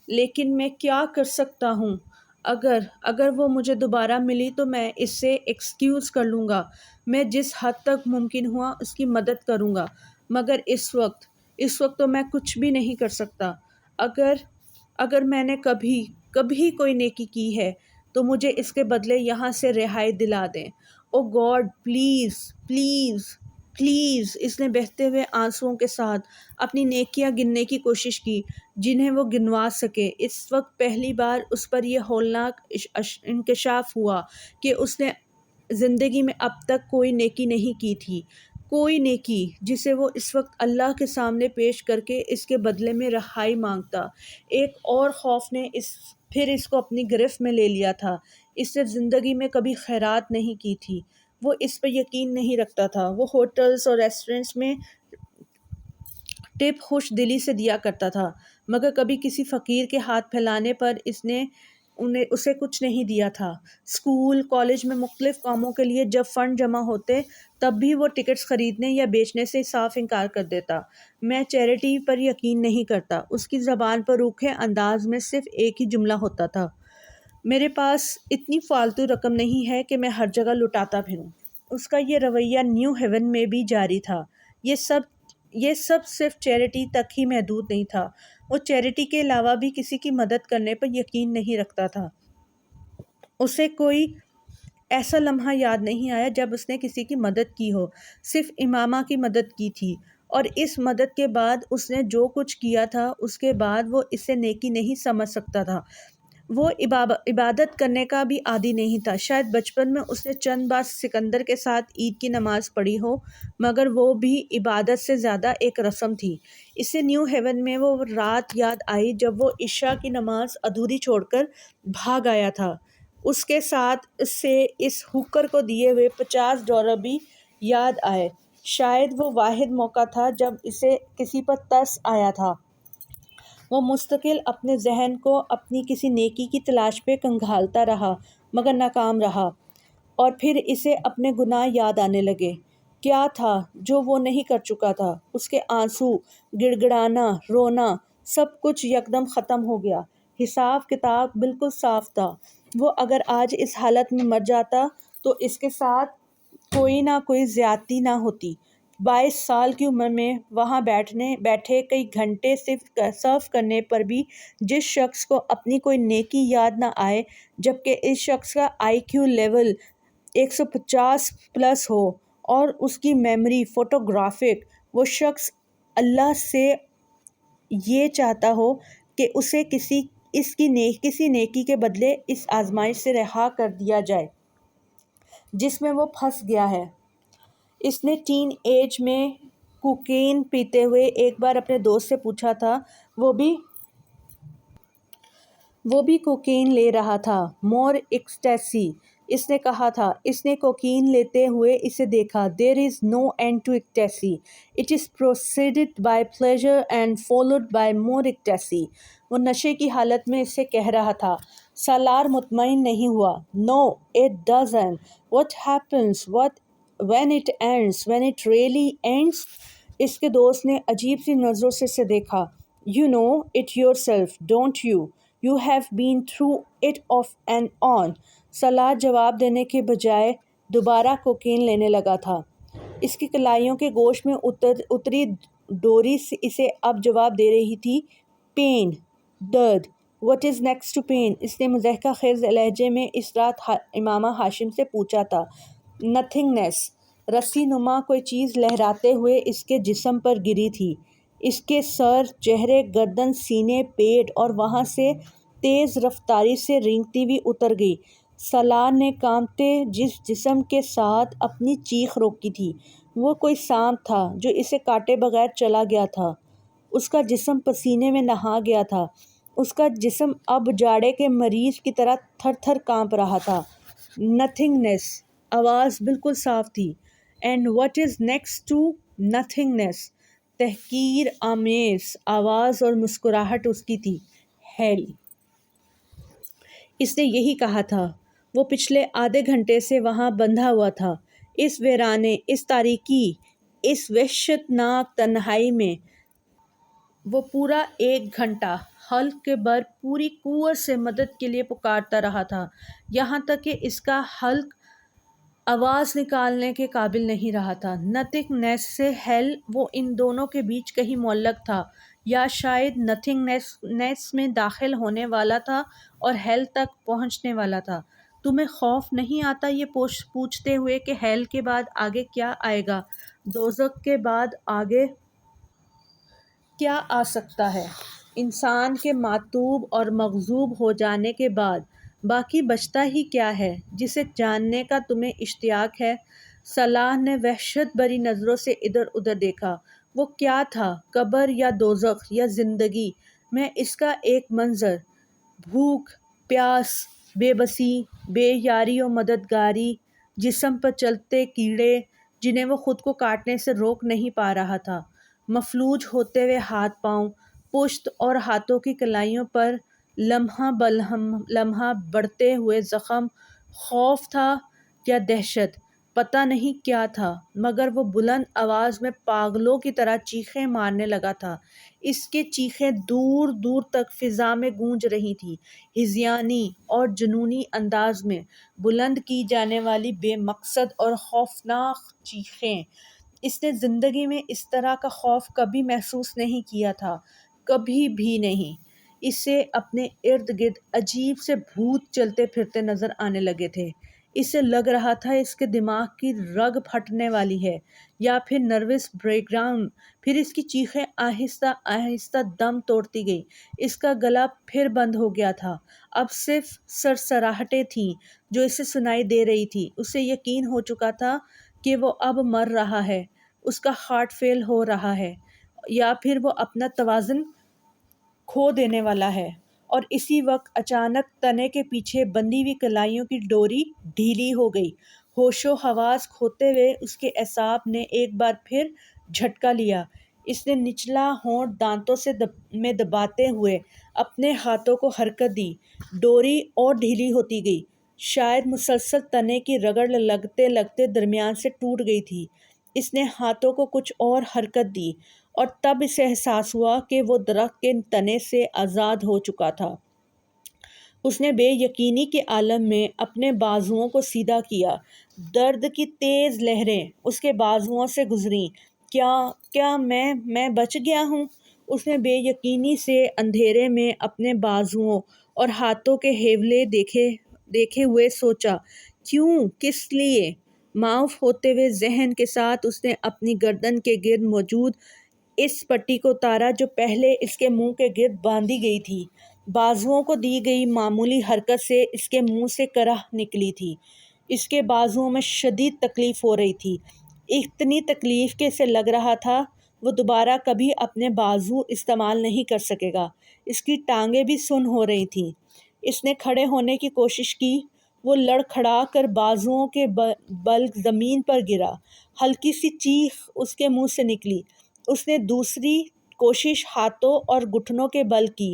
لیکن میں کیا کر سکتا ہوں؟ اگر وہ مجھے دوبارہ ملی تو میں اس سے ایکسکیوز کر لوں گا۔ میں جس حد تک ممکن ہوا اس کی مدد کروں گا، مگر اس وقت تو میں کچھ بھی نہیں کر سکتا۔ اگر میں نے کبھی کوئی نیکی کی ہے تو مجھے اس کے بدلے یہاں سے رہائی دلا دیں۔ او گاڈ، پلیز پلیز پلیز۔ اس نے بہتے ہوئے آنسوؤں کے ساتھ اپنی نیکیاں گننے کی کوشش کی جنہیں وہ گنوا سکے۔ اس وقت پہلی بار اس پر یہ ہولناک انکشاف ہوا کہ اس نے زندگی میں اب تک کوئی نیکی نہیں کی تھی، کوئی نیکی جسے وہ اس وقت اللہ کے سامنے پیش کر کے اس کے بدلے میں رہائی مانگتا۔ ایک اور خوف نے پھر اس کو اپنی گرفت میں لے لیا تھا۔ اس نے زندگی میں کبھی خیرات نہیں کی تھی، وہ اس پر یقین نہیں رکھتا تھا۔ وہ ہوٹلز اور ریسٹورنٹس میں ٹپ خوش دلی سے دیا کرتا تھا، مگر کبھی کسی فقیر کے ہاتھ پھیلانے پر اسے کچھ نہیں دیا تھا۔ اسکول، کالج میں مختلف کاموں کے لیے جب فنڈ جمع ہوتے تب بھی وہ ٹکٹس خریدنے یا بیچنے سے صاف انکار کر دیتا۔ میں چیریٹی پر یقین نہیں کرتا۔ اس کی زبان پر روکھے انداز میں صرف ایک ہی جملہ ہوتا تھا، میرے پاس اتنی فالتو رقم نہیں ہے کہ میں ہر جگہ لٹاتا پھروں۔ اس کا یہ رویہ نیو ہیون میں بھی جاری تھا۔ یہ سب صرف چیریٹی تک ہی محدود نہیں تھا۔ وہ چیریٹی کے علاوہ بھی کسی کی مدد کرنے پر یقین نہیں رکھتا تھا۔ اسے کوئی ایسا لمحہ یاد نہیں آیا جب اس نے کسی کی مدد کی ہو، صرف امامہ کی مدد کی تھی، اور اس مدد کے بعد اس نے جو کچھ کیا تھا اس کے بعد وہ اسے نیکی نہیں سمجھ سکتا تھا۔ وہ عبادت کرنے کا بھی عادی نہیں تھا۔ شاید بچپن میں اس نے چند بار سکندر کے ساتھ عید کی نماز پڑھی ہو، مگر وہ بھی عبادت سے زیادہ ایک رسم تھی۔ اسے نیو ہیون میں وہ رات یاد آئی جب وہ عشاء کی نماز ادھوری چھوڑ کر بھاگ آیا تھا۔ اس کے ساتھ اسے اس ہوکر کو دیے ہوئے $50 بھی یاد آئے۔ شاید وہ واحد موقع تھا جب اسے کسی پر ترس آیا تھا۔ وہ مستقل اپنے ذہن کو اپنی کسی نیکی کی تلاش پہ کنگھالتا رہا مگر ناکام رہا، اور پھر اسے اپنے گناہ یاد آنے لگے۔ کیا تھا جو وہ نہیں کر چکا تھا؟ اس کے آنسو، گڑ گڑانا، رونا، سب کچھ یکدم ختم ہو گیا۔ حساب کتاب بالکل صاف تھا۔ وہ اگر آج اس حالت میں مر جاتا تو اس کے ساتھ کوئی نہ کوئی زیادتی نہ ہوتی۔ 22 سال کی عمر میں وہاں بیٹھے کئی گھنٹے صرف کرنے پر بھی جس شخص کو اپنی کوئی نیکی یاد نہ آئے، جبکہ اس شخص کا IQ لیول 150+ ہو اور اس کی میموری فوٹوگرافک، وہ شخص اللہ سے یہ چاہتا ہو کہ اسے کسی نیکی کے بدلے اس آزمائش سے رہا کر دیا جائے جس میں وہ پھنس گیا ہے۔ اس نے ٹین ایج میں کوکین پیتے ہوئے ایک بار اپنے دوست سے پوچھا تھا، وہ بھی کوکین لے رہا تھا، مور ایکسٹیسی، اس نے کہا تھا۔ اس نے کوکین لیتے ہوئے اسے دیکھا۔ There is no end to ecstasy. It is preceded by pleasure and followed by more ecstasy. وہ نشے کی حالت میں اسے کہہ رہا تھا۔ سالار مطمئن نہیں ہوا۔ No, it doesn't. What happens? when it ends, when it really ends. اس کے دوست نے عجیب سی نظروں سے اسے دیکھا. You know it yourself, don't you? You have been through it off and on. صلاح جواب دینے کے بجائے دوبارہ کوکین لینے لگا تھا. اس کی کلائیوں کے گوشت میں اتری ڈوری اسے اب جواب دے رہی تھی. پین، درد. What is next to pain؟ اس نے مضحکہ خیز لہجے میں اس رات امامہ ہاشم سے پوچھا تھا. Nothingness. رسی نما کوئی چیز لہراتے ہوئے اس کے جسم پر گری تھی. اس کے سر، چہرے، گردن، سینے، پیٹ اور وہاں سے تیز رفتاری سے رینگتی ہوئی اتر گئی. صلاح نے کانپتے جسم کے ساتھ اپنی چیخ روکی تھی. وہ کوئی سانپ تھا جو اسے کاٹے بغیر چلا گیا تھا. اس کا جسم پسینے میں نہا گیا تھا. اس کا جسم اب جاڑے کے مریض کی طرح تھر تھر کانپ رہا تھا. Nothingness. آواز بالکل صاف تھی. And what is next to nothingness؟ تحقیر آمیز آواز اور مسکراہٹ اس کی تھی. Hell. اس نے یہی کہا تھا. وہ پچھلے آدھے گھنٹے سے وہاں بندھا ہوا تھا، اس ویرانے، اس تاریکی، اس وحشت ناک تنہائی میں. وہ پورا 1 گھنٹہ حلق کے بر پوری قوت سے مدد کے لیے پکارتا رہا تھا، یہاں تک کہ اس کا حلق آواز نکالنے کے قابل نہیں رہا تھا. نتھنگنیس سے ہیل وہ ان دونوں کے بیچ کہیں معلق تھا، یا شاید نتھنگنیس میں داخل ہونے والا تھا اور ہیل تک پہنچنے والا تھا. تمہیں خوف نہیں آتا یہ پوچھتے ہوئے کہ ہیل کے بعد آگے کیا آئے گا؟ دوزخ کے بعد آگے کیا آ سکتا ہے؟ انسان کے معتوب اور مغضوب ہو جانے کے بعد باقی بچتا ہی کیا ہے جسے جاننے کا تمہیں اشتیاق ہے؟ صلاح نے وحشت بھری نظروں سے ادھر ادھر دیکھا. وہ کیا تھا؟ قبر یا دوزخ یا زندگی میں اس کا ایک منظر. بھوک، پیاس، بے بسی، بے یاری و مددگاری، جسم پر چلتے کیڑے جنہیں وہ خود کو کاٹنے سے روک نہیں پا رہا تھا، مفلوج ہوتے ہوئے ہاتھ پاؤں، پشت اور ہاتھوں کی کلائیوں پر لمحہ لمحہ بڑھتے ہوئے زخم. خوف تھا یا دہشت؟ پتہ نہیں کیا تھا، مگر وہ بلند آواز میں پاگلوں کی طرح چیخیں مارنے لگا تھا. اس کی چیخیں دور دور تک فضا میں گونج رہی تھیں، ہذیانی اور جنونی انداز میں بلند کی جانے والی بے مقصد اور خوفناک چیخیں. اس نے زندگی میں اس طرح کا خوف کبھی محسوس نہیں کیا تھا، کبھی بھی نہیں. اسے اپنے ارد گرد عجیب سے بھوت چلتے پھرتے نظر آنے لگے تھے. اسے لگ رہا تھا اس کے دماغ کی رگ پھٹنے والی ہے یا پھر نروس بریک ڈاؤن. پھر اس کی چیخیں آہستہ آہستہ دم توڑتی گئی. اس کا گلا پھر بند ہو گیا تھا. اب صرف سرسراہٹیں تھیں جو اسے سنائی دے رہی تھی. اسے یقین ہو چکا تھا کہ وہ اب مر رہا ہے، اس کا ہارٹ فیل ہو رہا ہے، یا پھر وہ اپنا توازن کھو دینے والا ہے. اور اسی وقت اچانک تنے کے پیچھے بندھی ہوئی کلائیوں کی ڈوری ڈھیلی ہو گئی. ہوش و حواس کھوتے ہوئے اس کے اعصاب نے ایک بار پھر جھٹکا لیا. اس نے نچلا ہونٹ دانتوں میں دباتے ہوئے اپنے ہاتھوں کو حرکت دی. ڈوری اور ڈھیلی ہوتی گئی، شاید مسلسل تنے کی رگڑ لگتے لگتے درمیان سے ٹوٹ گئی تھی. اس نے ہاتھوں کو کچھ اور حرکت دی اور تب اسے احساس ہوا کہ وہ درخت کے تنے سے آزاد ہو چکا تھا. اس نے بے یقینی کے عالم میں اپنے بازوؤں کو سیدھا کیا. درد کی تیز لہریں اس کے بازوؤں سے گزریں. کیا میں بچ گیا ہوں؟ اس نے بے یقینی سے اندھیرے میں اپنے بازوؤں اور ہاتھوں کے ہیولے دیکھے ہوئے سوچا. کیوں؟ کس لیے؟ معاف ہوتے ہوئے ذہن کے ساتھ اس نے اپنی گردن کے گرد موجود اس پٹی کو اتارا جو پہلے اس کے منہ کے گرد باندھی گئی تھی. بازوؤں کو دی گئی معمولی حرکت سے اس کے منہ سے کرہ نکلی تھی. اس کے بازوؤں میں شدید تکلیف ہو رہی تھی، اتنی تکلیف کہ اسے لگ رہا تھا وہ دوبارہ کبھی اپنے بازو استعمال نہیں کر سکے گا. اس کی ٹانگیں بھی سن ہو رہی تھیں. اس نے کھڑے ہونے کی کوشش کی. وہ لڑکھڑا کر بازوؤں کے بل زمین پر گرا. ہلکی سی چیخ اس کے منہ سے نکلی. اس نے دوسری کوشش ہاتھوں اور گھٹنوں کے بل کی.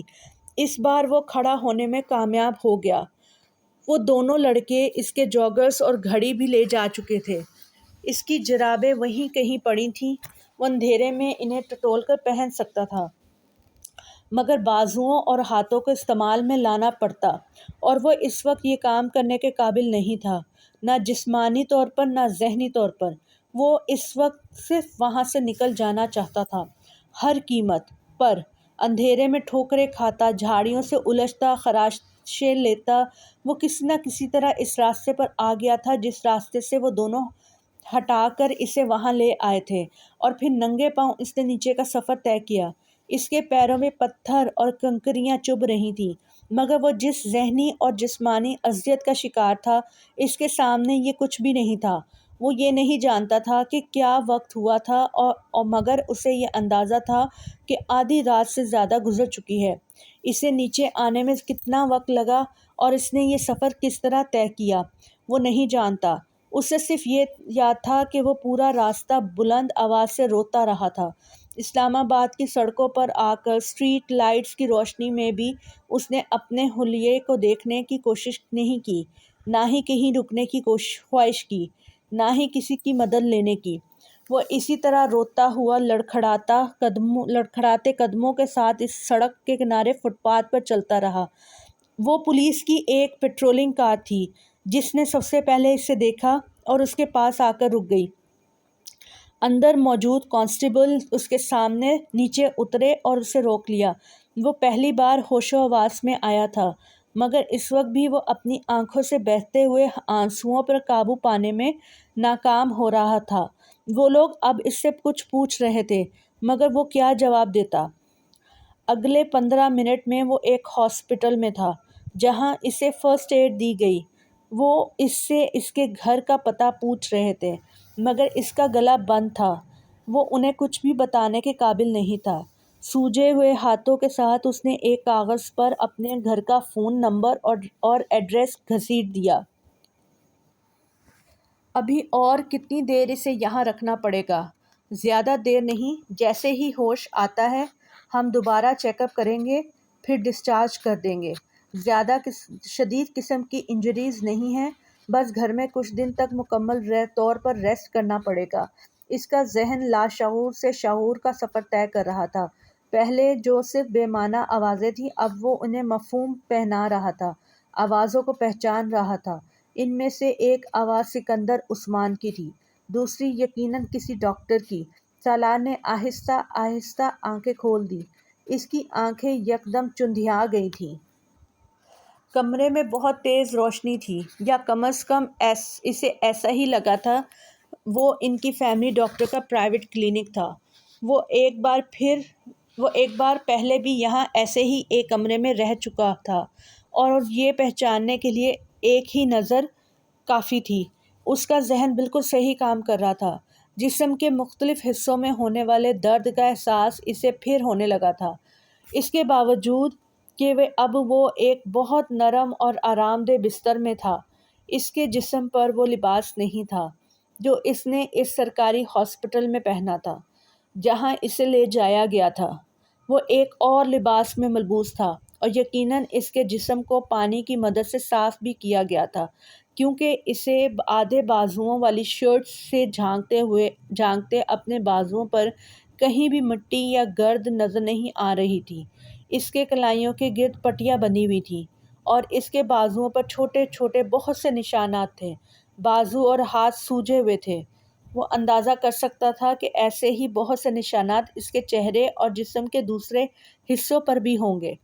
اس بار وہ کھڑا ہونے میں کامیاب ہو گیا. وہ دونوں لڑکے اس کے جوگرز اور گھڑی بھی لے جا چکے تھے. اس کی جرابیں وہیں کہیں پڑی تھیں، وہ اندھیرے میں انہیں ٹٹول کر پہن سکتا تھا، مگر بازوؤں اور ہاتھوں کو استعمال میں لانا پڑتا، اور وہ اس وقت یہ کام کرنے کے قابل نہیں تھا، نہ جسمانی طور پر نہ ذہنی طور پر۔ وہ اس وقت صرف وہاں سے نکل جانا چاہتا تھا، ہر قیمت پر۔ اندھیرے میں ٹھوکریں کھاتا، جھاڑیوں سے الجھتا، خراشیں لیتا، وہ کسی نہ کسی طرح اس راستے پر آ گیا تھا جس راستے سے وہ دونوں ہٹا کر اسے وہاں لے آئے تھے، اور پھر ننگے پاؤں اس نے نیچے کا سفر طے کیا۔ اس کے پیروں میں پتھر اور کنکریاں چبھ رہی تھیں، مگر وہ جس ذہنی اور جسمانی اذیت کا شکار تھا، اس کے سامنے یہ کچھ بھی نہیں تھا۔ وہ یہ نہیں جانتا تھا کہ کیا وقت ہوا تھا، اور مگر اسے یہ اندازہ تھا کہ آدھی رات سے زیادہ گزر چکی ہے۔ اسے نیچے آنے میں کتنا وقت لگا اور اس نے یہ سفر کس طرح طے کیا، وہ نہیں جانتا۔ اسے صرف یہ یاد تھا کہ وہ پورا راستہ بلند آواز سے روتا رہا تھا۔ اسلام آباد کی سڑکوں پر آ کر اسٹریٹ لائٹس کی روشنی میں بھی اس نے اپنے حلیے کو دیکھنے کی کوشش نہیں کی، نہ ہی کہیں رکنے کی خواہش کی، نہ ہی کسی کی مدد لینے کی۔ وہ اسی طرح روتا ہوا لڑکھڑاتے قدموں کے ساتھ اس سڑک کے کنارے فٹ پاتھ پر چلتا رہا۔ وہ پولیس کی ایک پیٹرولنگ کار تھی جس نے سب سے پہلے اسے دیکھا اور اس کے پاس آ کر رک گئی۔ اندر موجود کانسٹیبل اس کے سامنے نیچے اترے اور اسے روک لیا۔ وہ پہلی بار ہوش و حواس میں آیا تھا، مگر اس وقت بھی وہ اپنی آنکھوں سے بہتے ہوئے آنسوؤں پر قابو پانے میں ناکام ہو رہا تھا۔ وہ لوگ اب اس سے کچھ پوچھ رہے تھے، مگر وہ کیا جواب دیتا؟ اگلے 15 منٹ میں وہ ایک ہاسپٹل میں تھا جہاں اسے فرسٹ ایڈ دی گئی۔ وہ اس سے اس کے گھر کا پتہ پوچھ رہے تھے، مگر اس کا گلا بند تھا۔ وہ انہیں کچھ بھی بتانے کے قابل نہیں تھا۔ سوجے ہوئے ہاتھوں کے ساتھ اس نے ایک کاغذ پر اپنے گھر کا فون نمبر اور ایڈریس گھسیٹ دیا۔ ابھی اور کتنی دیر اسے یہاں رکھنا پڑے گا؟ زیادہ دیر نہیں، جیسے ہی ہوش آتا ہے ہم دوبارہ چیک اپ کریں گے، پھر ڈسچارج کر دیں گے۔ زیادہ شدید قسم کی انجریز نہیں ہیں، بس گھر میں کچھ دن تک مکمل طور پر ریسٹ کرنا پڑے گا۔ اس کا ذہن لاشعور سے شعور کا سفر طے کر رہا تھا۔ پہلے جو صرف بے معنی آوازیں تھیں، اب وہ انہیں مفہوم پہنا رہا تھا، آوازوں کو پہچان رہا تھا۔ ان میں سے ایک آواز سکندر عثمان کی تھی، دوسری یقیناً کسی ڈاکٹر کی۔ سالار نے آہستہ آہستہ آنکھیں کھول دیں۔ اس کی آنکھیں یکدم چندھیا گئی تھیں۔ کمرے میں بہت تیز روشنی تھی، یا کم از کم اسے ایسا ہی لگا تھا۔ وہ ان کی فیملی ڈاکٹر کا پرائیویٹ کلینک تھا۔ وہ ایک بار پہلے بھی یہاں ایسے ہی ایک کمرے میں رہ چکا تھا، اور یہ پہچاننے کے لیے ایک ہی نظر کافی تھی۔ اس کا ذہن بالکل صحیح کام کر رہا تھا۔ جسم کے مختلف حصوں میں ہونے والے درد کا احساس اسے پھر ہونے لگا تھا، اس کے باوجود کہ اب وہ ایک بہت نرم اور آرام دہ بستر میں تھا۔ اس کے جسم پر وہ لباس نہیں تھا جو اس نے اس سرکاری ہاسپٹل میں پہنا تھا جہاں اسے لے جایا گیا تھا۔ وہ ایک اور لباس میں ملبوس تھا، اور یقیناً اس کے جسم کو پانی کی مدد سے صاف بھی کیا گیا تھا، کیونکہ اسے آدھے بازوؤں والی شرٹ سے جھانکتے اپنے بازوؤں پر کہیں بھی مٹی یا گرد نظر نہیں آ رہی تھی۔ اس کے کلائیوں کے گرد پٹیاں بندھی ہوئی تھیں، اور اس کے بازوؤں پر چھوٹے چھوٹے بہت سے نشانات تھے۔ بازو اور ہاتھ سوجے ہوئے تھے۔ وہ اندازہ کر سکتا تھا کہ ایسے ہی بہت سے نشانات اس کے چہرے اور جسم کے دوسرے حصوں پر بھی ہوں گے۔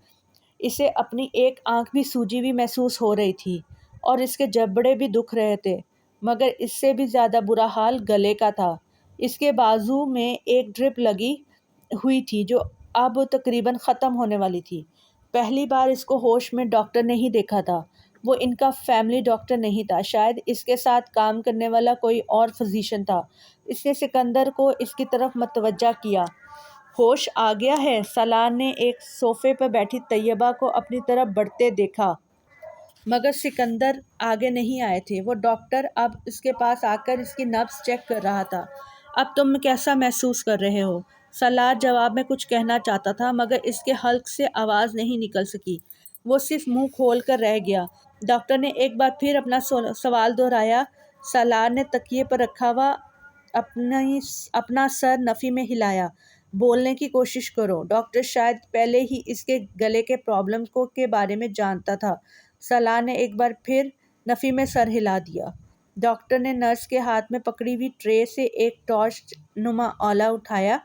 اسے اپنی ایک آنکھ بھی سوجی ہوئی محسوس ہو رہی تھی، اور اس کے جبڑے بھی دکھ رہے تھے، مگر اس سے بھی زیادہ برا حال گلے کا تھا۔ اس کے بازو میں ایک ڈرپ لگی ہوئی تھی جو اب تقریباً ختم ہونے والی تھی۔ پہلی بار اس کو ہوش میں ڈاکٹر نہیں دیکھا تھا۔ وہ ان کا فیملی ڈاکٹر نہیں تھا، شاید اس کے ساتھ کام کرنے والا کوئی اور فزیشین تھا۔ اس نے سکندر کو اس کی طرف متوجہ کیا۔ ہوش آ گیا ہے؟ سالار نے ایک صوفے پر بیٹھی طیبہ کو اپنی طرف بڑھتے دیکھا، مگر سکندر آگے نہیں آئے تھے۔ وہ ڈاکٹر اب اس کے پاس آ کر اس کی نبض چیک کر رہا تھا۔ اب تم کیسا محسوس کر رہے ہو؟ سالار جواب میں کچھ کہنا چاہتا تھا، مگر اس کے حلق سے آواز نہیں نکل سکی۔ وہ صرف منہ کھول کر رہ گیا۔ ڈاکٹر نے ایک بار پھر اپنا سوال دہرایا۔ سالار نے تکیے پر رکھا ہوا اپنا سر نفی میں ہلایا۔ بولنے کی کوشش کرو۔ ڈاکٹر شاید پہلے ہی اس کے گلے کے پرابلم کے بارے میں جانتا تھا۔ سالار نے ایک بار پھر نفی میں سر ہلا دیا۔ ڈاکٹر نے نرس کے ہاتھ میں پکڑی ہوئی ٹرے سے ایک ٹارچ نما آلہ اٹھایا۔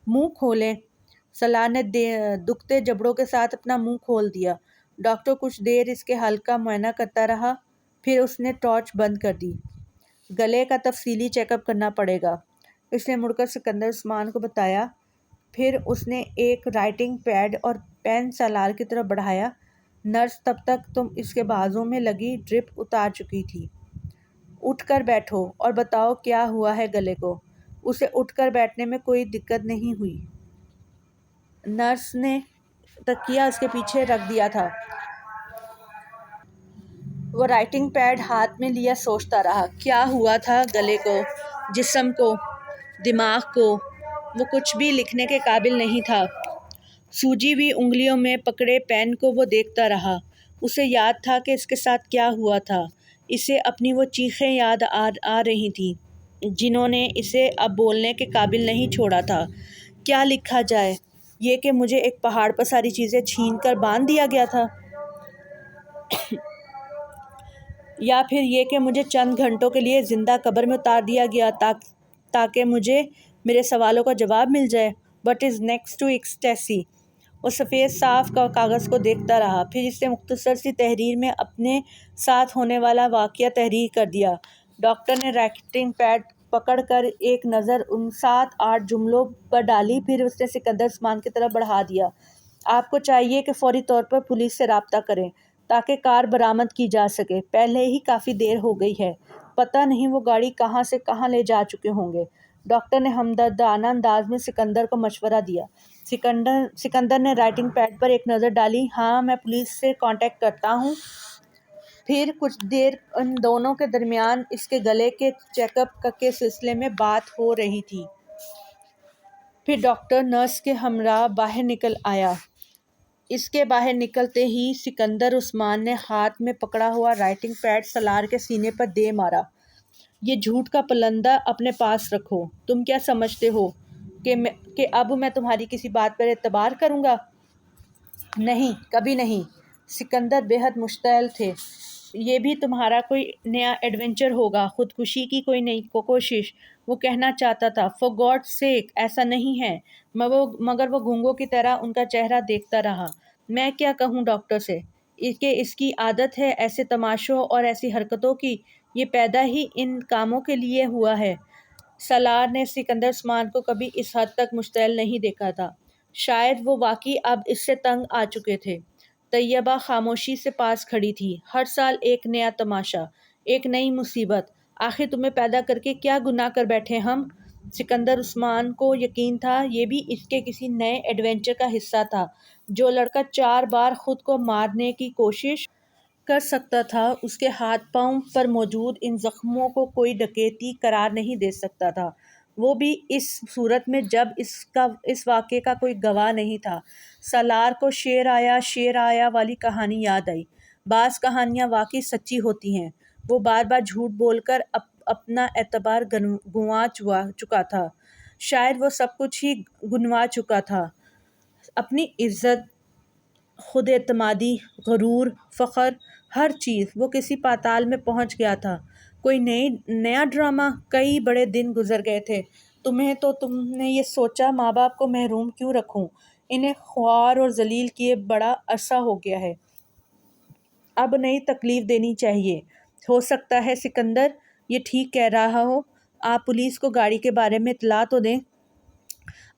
منہ کھولیں۔ سالار نے دکھتے جبڑوں کے ساتھ اپنا منہ کھول دیا۔ ڈاکٹر کچھ دیر اس کے حلق کا معائنہ کرتا رہا، پھر اس نے ٹارچ بند کر دی۔ گلے کا تفصیلی چیک اپ کرنا پڑے گا، اس نے مڑ کر سکندر عثمان کو بتایا۔ پھر اس نے ایک رائٹنگ پیڈ اور پین سالار کی طرف بڑھایا۔ نرس تب تک تم اس کے بازوں میں لگی ڈرپ اتار چکی تھی۔ اٹھ کر بیٹھو اور بتاؤ کیا ہوا ہے گلے کو۔ اسے اٹھ کر بیٹھنے میں کوئی دقت نہیں ہوئی۔ نرس نے تکیہ اس کے پیچھے رکھ دیا تھا۔ وہ رائٹنگ پیڈ ہاتھ میں لیا سوچتا رہا، کیا ہوا تھا گلے کو، جسم کو، دماغ کو؟ وہ کچھ بھی لکھنے کے قابل نہیں تھا۔ سوجی ہوئی انگلیوں میں پکڑے پین کو وہ دیکھتا رہا۔ اسے یاد تھا کہ اس کے ساتھ کیا ہوا تھا۔ اسے اپنی وہ چیخیں یاد آ رہی تھیں جنہوں نے اسے اب بولنے کے قابل نہیں چھوڑا تھا۔ کیا لکھا جائے؟ یہ کہ مجھے ایک پہاڑ پر ساری چیزیں چھین کر باندھ دیا گیا تھا، یا پھر یہ کہ مجھے چند گھنٹوں کے لیے زندہ قبر میں اتار دیا گیا تاکہ مجھے میرے سوالوں کا جواب مل جائے۔ What is next to ecstasy؟ وہ سفید صاف کاغذ کو دیکھتا رہا، پھر اس نے مختصر سی تحریر میں اپنے ساتھ ہونے والا واقعہ تحریر کر دیا۔ ڈاکٹر نے رائٹنگ پیڈ پکڑ کر ایک نظر ان 7-8 جملوں پر ڈالی، پھر اس نے سکندر عثمان کی طرف بڑھا دیا۔ آپ کو چاہیے کہ فوری طور پر پولیس سے رابطہ کریں تاکہ کار برآمد کی جا سکے۔ پہلے ہی کافی دیر ہو گئی ہے، پتہ نہیں وہ گاڑی کہاں سے کہاں لے جا چکے ہوں گے۔ ڈاکٹر نے ہمدردانہ انداز میں سکندر کو مشورہ دیا۔ سکندر نے رائٹنگ پیڈ پر ایک نظر ڈالی۔ ہاں، میں پولیس سے کانٹیکٹ کرتا ہوں۔ پھر کچھ دیر ان دونوں کے درمیان اس کے گلے کے چیک اپ کے سلسلے میں بات ہو رہی تھی۔ پھر ڈاکٹر نرس کے ہمراہ باہر نکل آیا۔ اس کے باہر نکلتے ہی سکندر عثمان نے ہاتھ میں پکڑا ہوا رائٹنگ پیڈ سالار کے سینے پر دے مارا۔ یہ جھوٹ کا پلندہ اپنے پاس رکھو۔ تم کیا سمجھتے ہو کہ اب میں تمہاری کسی بات پر اعتبار کروں گا؟ نہیں، کبھی نہیں۔ سکندر بے حد مشتعل تھے۔ یہ بھی تمہارا کوئی نیا ایڈونچر ہوگا، خودکشی کی کوئی نئی کوشش؟ وہ کہنا چاہتا تھا فار گاڈ سیک ایسا نہیں ہے، مگر وہ گونگوں کی طرح ان کا چہرہ دیکھتا رہا۔ میں کیا کہوں ڈاکٹر سے کہ اس کی عادت ہے ایسے تماشوں اور ایسی حرکتوں کی، یہ پیدا ہی ان کاموں کے لیے ہوا ہے۔ سالار نے سکندر عثمان کو کبھی اس حد تک مشتعل نہیں دیکھا تھا۔ شاید وہ واقعی اب اس سے تنگ آ چکے تھے۔ طیبہ خاموشی سے پاس کھڑی تھی۔ ہر سال ایک نیا تماشا، ایک نئی مصیبت۔ آخر تمہیں پیدا کر کے کیا گناہ کر بیٹھے ہم؟ سکندر عثمان کو یقین تھا یہ بھی اس کے کسی نئے ایڈونچر کا حصہ تھا۔ جو لڑکا 4 بار خود کو مارنے کی کوشش کر سکتا تھا، اس کے ہاتھ پاؤں پر موجود ان زخموں کو کوئی ڈکیتی قرار نہیں دے سکتا تھا، وہ بھی اس صورت میں جب اس واقعے کا کوئی گواہ نہیں تھا۔ سالار کو شیر آیا والی کہانی یاد آئی۔ بعض کہانیاں واقعی سچی ہوتی ہیں۔ وہ بار بار جھوٹ بول کر اپنا اعتبار گنوا چکا تھا، شاید وہ سب کچھ ہی گنوا چکا تھا، اپنی عزت، خود اعتمادی، غرور، فخر، ہر چیز۔ وہ کسی پاتال میں پہنچ گیا تھا۔ کوئی نیا ڈرامہ؟ کئی بڑے دن گزر گئے تھے۔ تم نے یہ سوچا ماں باپ کو محروم کیوں رکھوں، انہیں خوار اور ذلیل کیے بڑا عرصہ ہو گیا ہے، اب نئی تکلیف دینی چاہیے۔ ہو سکتا ہے سکندر یہ ٹھیک کہہ رہا ہو، آپ پولیس کو گاڑی کے بارے میں اطلاع تو دیں۔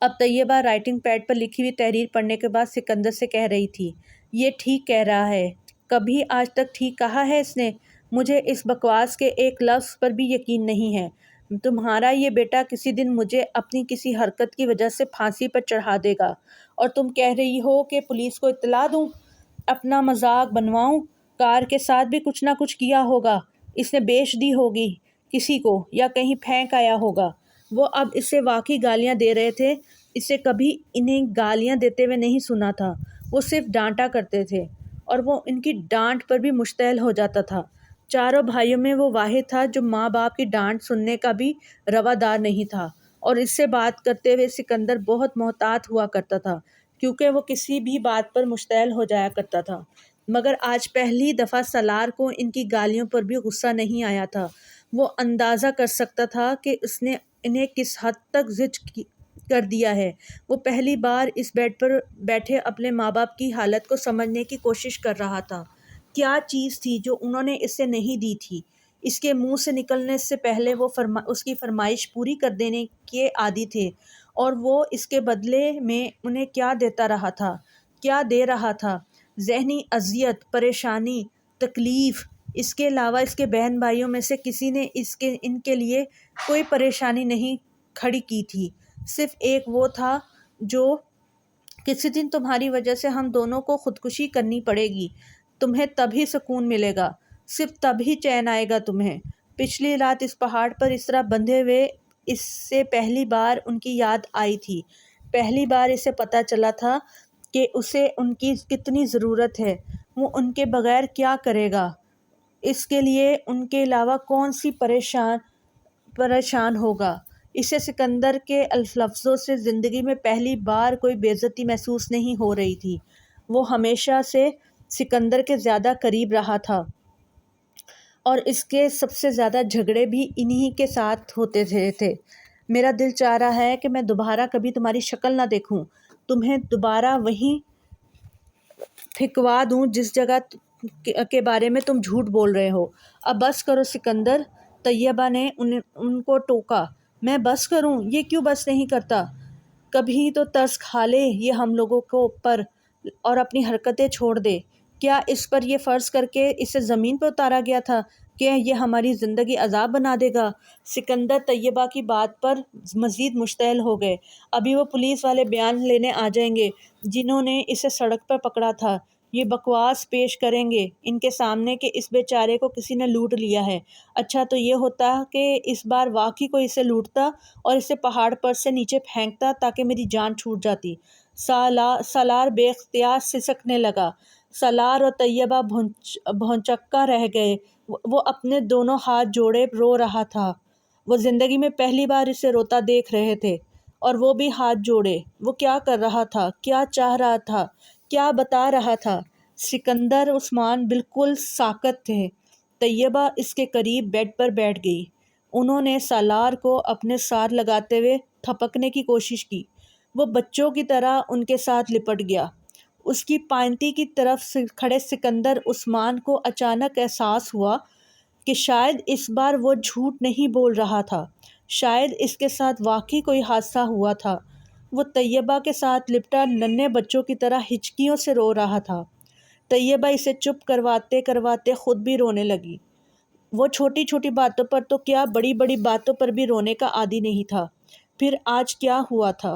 اب طیبہ رائٹنگ پیڈ پر لکھی ہوئی تحریر پڑھنے کے بعد سکندر سے کہہ رہی تھی، یہ ٹھیک کہہ رہا ہے، کبھی آج تک ٹھیک کہا ہے اس نے؟ مجھے اس بکواس کے ایک لفظ پر بھی یقین نہیں ہے۔ تمہارا یہ بیٹا کسی دن مجھے اپنی کسی حرکت کی وجہ سے پھانسی پر چڑھا دے گا، اور تم کہہ رہی ہو کہ پولیس کو اطلاع دوں، اپنا مذاق بنواؤں؟ کار کے ساتھ بھی کچھ نہ کچھ کیا ہوگا، اس نے بیچ دی ہوگی کسی کو، یا کہیں پھینک آیا ہوگا۔ وہ اب اسے واقعی گالیاں دے رہے تھے، اسے کبھی انہیں گالیاں دیتے ہوئے نہیں سنا تھا۔ وہ صرف ڈانٹا کرتے تھے اور وہ ان کی ڈانٹ پر بھی مشتعل ہو جاتا تھا۔ چاروں بھائیوں میں وہ واحد تھا جو ماں باپ کی ڈانٹ سننے کا بھی روادار نہیں تھا، اور اس سے بات کرتے ہوئے سکندر بہت محتاط ہوا کرتا تھا کیونکہ وہ کسی بھی بات پر مشتعل ہو جایا کرتا تھا۔ مگر آج پہلی دفعہ سالار کو ان کی گالیوں پر بھی غصہ نہیں آیا تھا۔ وہ اندازہ کر سکتا تھا کہ اس نے انہیں کس حد تک زج کر دیا ہے۔ وہ پہلی بار اس بیڈ پر بیٹھے اپنے ماں باپ کی حالت کو سمجھنے کی کوشش کر رہا تھا۔ کیا چیز تھی جو انہوں نے اسے نہیں دی تھی؟ اس کے منہ سے نکلنے سے پہلے وہ اس کی فرمائش پوری کر دینے کے عادی تھے، اور وہ اس کے بدلے میں انہیں کیا دیتا رہا تھا، کیا دے رہا تھا؟ ذہنی اذیت، پریشانی، تکلیف۔ اس کے علاوہ اس کے بہن بھائیوں میں سے کسی نے ان کے لیے کوئی پریشانی نہیں کھڑی کی تھی۔ صرف ایک وہ تھا جو کسی دن تمہاری وجہ سے ہم دونوں کو خودکشی کرنی پڑے گی، تمہیں تب ہی سکون ملے گا، صرف تب ہی چین آئے گا تمہیں۔ پچھلی رات اس پہاڑ پر اس طرح بندھے ہوئے اس سے پہلی بار ان کی یاد آئی تھی۔ پہلی بار اسے پتہ چلا تھا کہ اسے ان کی کتنی ضرورت ہے۔ وہ ان کے بغیر کیا کرے گا؟ اس کے لیے ان کے علاوہ کون سی پریشان ہوگا؟ اسے سکندر کے لفظوں سے زندگی میں پہلی بار کوئی بے عزتی محسوس نہیں ہو رہی تھی۔ وہ ہمیشہ سے سکندر کے زیادہ قریب رہا تھا، اور اس کے سب سے زیادہ جھگڑے بھی انہی کے ساتھ ہوتے تھے۔ میرا دل چاہ رہا ہے کہ میں دوبارہ کبھی تمہاری شکل نہ دیکھوں، تمہیں دوبارہ وہیں پھینکوا دوں جس جگہ کے بارے میں تم جھوٹ بول رہے ہو۔ اب بس کرو سکندر، طیبہ نے ان کو ٹوکا۔ میں بس کروں؟ یہ کیوں بس نہیں کرتا؟ کبھی تو ترس کھا لے یہ ہم لوگوں کو پر اور اپنی حرکتیں چھوڑ دے۔ کیا اس پر یہ فرض کر کے اسے زمین پر اتارا گیا تھا کہ یہ ہماری زندگی عذاب بنا دے گا؟ سکندر طیبہ کی بات پر مزید مشتعل ہو گئے۔ ابھی وہ پولیس والے بیان لینے آ جائیں گے جنہوں نے اسے سڑک پر پکڑا تھا۔ یہ بکواس پیش کریں گے ان کے سامنے کہ اس بیچارے کو کسی نے لوٹ لیا ہے۔ اچھا تو یہ ہوتا کہ اس بار واقعی کوئی اسے لوٹتا اور اسے پہاڑ پر سے نیچے پھینکتا تاکہ میری جان چھوٹ جاتی۔ سالار بے اختیار سسکنے لگا۔ سالار اور طیبہ بھونچکا رہ گئے۔ وہ اپنے دونوں ہاتھ جوڑے رو رہا تھا۔ وہ زندگی میں پہلی بار اسے روتا دیکھ رہے تھے، اور وہ بھی ہاتھ جوڑے۔ وہ کیا کر رہا تھا؟ کیا چاہ رہا تھا؟ کیا بتا رہا تھا؟ سکندر عثمان بالکل ساکت تھے۔ طیبہ اس کے قریب بیڈ پر بیٹھ گئی۔ انہوں نے سالار کو اپنے ساتھ لگاتے ہوئے تھپکنے کی کوشش کی۔ وہ بچوں کی طرح ان کے ساتھ لپٹ گیا۔ اس کی پائنتی کی طرف کھڑے سکندر عثمان کو اچانک احساس ہوا کہ شاید اس بار وہ جھوٹ نہیں بول رہا تھا، شاید اس کے ساتھ واقعی کوئی حادثہ ہوا تھا۔ وہ طیبہ کے ساتھ لپٹا ننھے بچوں کی طرح ہچکیوں سے رو رہا تھا۔ طیبہ اسے چپ کرواتے کرواتے خود بھی رونے لگی۔ وہ چھوٹی چھوٹی باتوں پر تو کیا، بڑی بڑی باتوں پر بھی رونے کا عادی نہیں تھا۔ پھر آج کیا ہوا تھا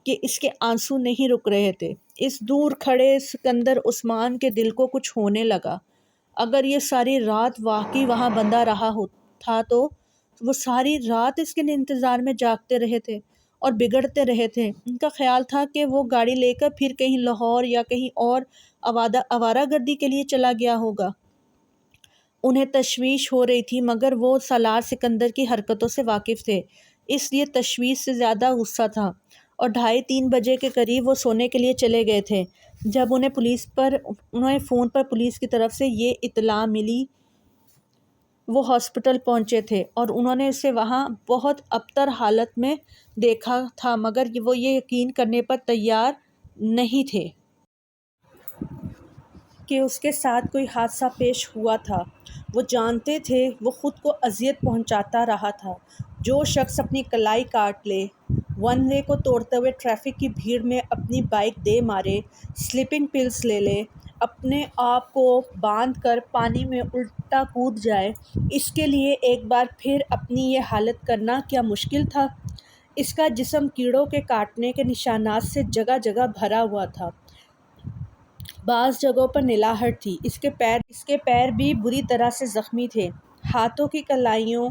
کہ اس کے آنسو نہیں رک رہے تھے؟ اس دور کھڑے سکندر عثمان کے دل کو کچھ ہونے لگا۔ اگر یہ ساری رات واقعی وہاں بندھا رہا تھا تو وہ ساری رات اس کے انتظار میں جاگتے رہے تھے اور بگڑتے رہے تھے۔ ان کا خیال تھا کہ وہ گاڑی لے کر پھر کہیں لاہور یا کہیں اور آوارہ گردی کے لیے چلا گیا ہوگا۔ انہیں تشویش ہو رہی تھی، مگر وہ سالار سکندر کی حرکتوں سے واقف تھے، اس لیے تشویش سے زیادہ غصہ تھا، اور 2:30 بجے کے قریب وہ سونے کے لیے چلے گئے تھے جب انہیں فون پر پولیس کی طرف سے یہ اطلاع ملی۔ وہ ہاسپٹل پہنچے تھے اور انہوں نے اسے وہاں بہت ابتر حالت میں دیکھا تھا، مگر وہ یہ یقین کرنے پر تیار نہیں تھے کہ اس کے ساتھ کوئی حادثہ پیش ہوا تھا۔ وہ جانتے تھے وہ خود کو اذیت پہنچاتا رہا تھا۔ جو شخص اپنی کلائی کاٹ لے، ون وے کو توڑتے ہوئے ٹریفک کی بھیڑ میں اپنی بائیک دے مارے، سلیپنگ پلز لے لے، اپنے آپ کو باندھ کر پانی میں الٹا کود جائے، اس کے لیے ایک بار پھر اپنی یہ حالت کرنا کیا مشکل تھا؟ اس کا جسم کیڑوں کے کاٹنے کے نشانات سے جگہ جگہ بھرا ہوا تھا۔ بعض جگہوں پر نلاہٹ تھی۔ اس کے پیر بھی بری طرح سے زخمی تھے۔ ہاتھوں کی کلائیوں،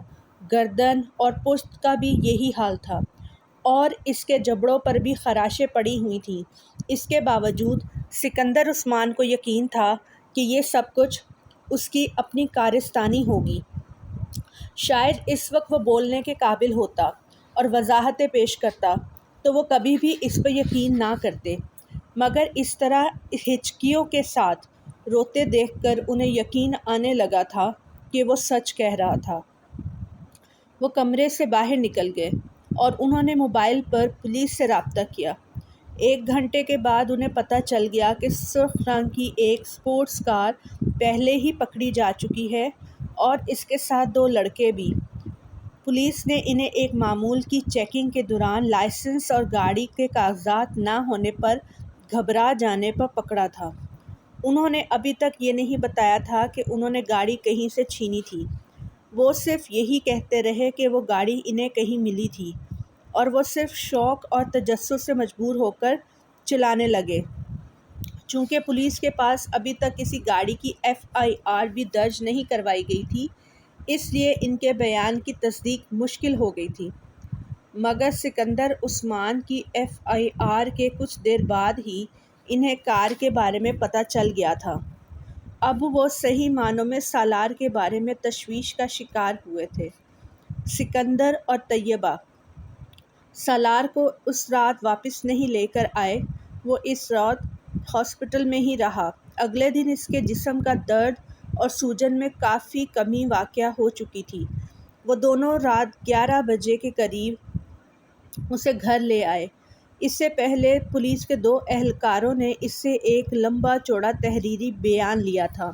گردن اور پشت کا بھی یہی حال تھا، اور اس کے جبڑوں پر بھی خراشیں پڑی ہوئی تھیں۔ اس کے باوجود سکندر عثمان کو یقین تھا کہ یہ سب کچھ اس کی اپنی کارستانی ہوگی۔ شاید اس وقت وہ بولنے کے قابل ہوتا اور وضاحتیں پیش کرتا تو وہ کبھی بھی اس پر یقین نہ کرتے، مگر اس طرح ہچکیوں کے ساتھ روتے دیکھ کر انہیں یقین آنے لگا تھا کہ وہ سچ کہہ رہا تھا۔ وہ کمرے سے باہر نکل گئے اور انہوں نے موبائل پر پولیس سے رابطہ کیا۔ 1 گھنٹے کے بعد انہیں پتہ چل گیا کہ سرخ رنگ کی ایک اسپورٹس کار پہلے ہی پکڑی جا چکی ہے اور اس کے ساتھ 2 لڑکے بھی۔ پولیس نے انہیں ایک معمول کی چیکنگ کے دوران لائسنس اور گاڑی کے کاغذات نہ ہونے پر گھبرا جانے پر پکڑا تھا۔ انہوں نے ابھی تک یہ نہیں بتایا تھا کہ انہوں نے گاڑی کہیں سے چھینی تھی۔ وہ صرف یہی کہتے رہے کہ وہ گاڑی انہیں کہیں ملی تھی اور وہ صرف شوق اور تجسس سے مجبور ہو کر چلانے لگے۔ چونکہ پولیس کے پاس ابھی تک کسی گاڑی کی FIR بھی درج نہیں کروائی گئی تھی، اس لیے ان کے بیان کی تصدیق مشکل ہو گئی تھی۔ مگر سکندر عثمان کی FIR کے کچھ دیر بعد ہی انہیں کار کے بارے میں پتہ چل گیا تھا۔ اب وہ صحیح معنوں میں سالار کے بارے میں تشویش کا شکار ہوئے تھے۔ سکندر اور طیبہ سالار کو اس رات واپس نہیں لے کر آئے۔ وہ اس رات ہاسپٹل میں ہی رہا۔ اگلے دن اس کے جسم کا درد اور سوجن میں کافی کمی واقع ہو چکی تھی۔ وہ دونوں رات 11 بجے کے قریب اسے گھر لے آئے۔ اس سے پہلے پولیس کے 2 اہلکاروں نے اس سے ایک لمبا چوڑا تحریری بیان لیا تھا۔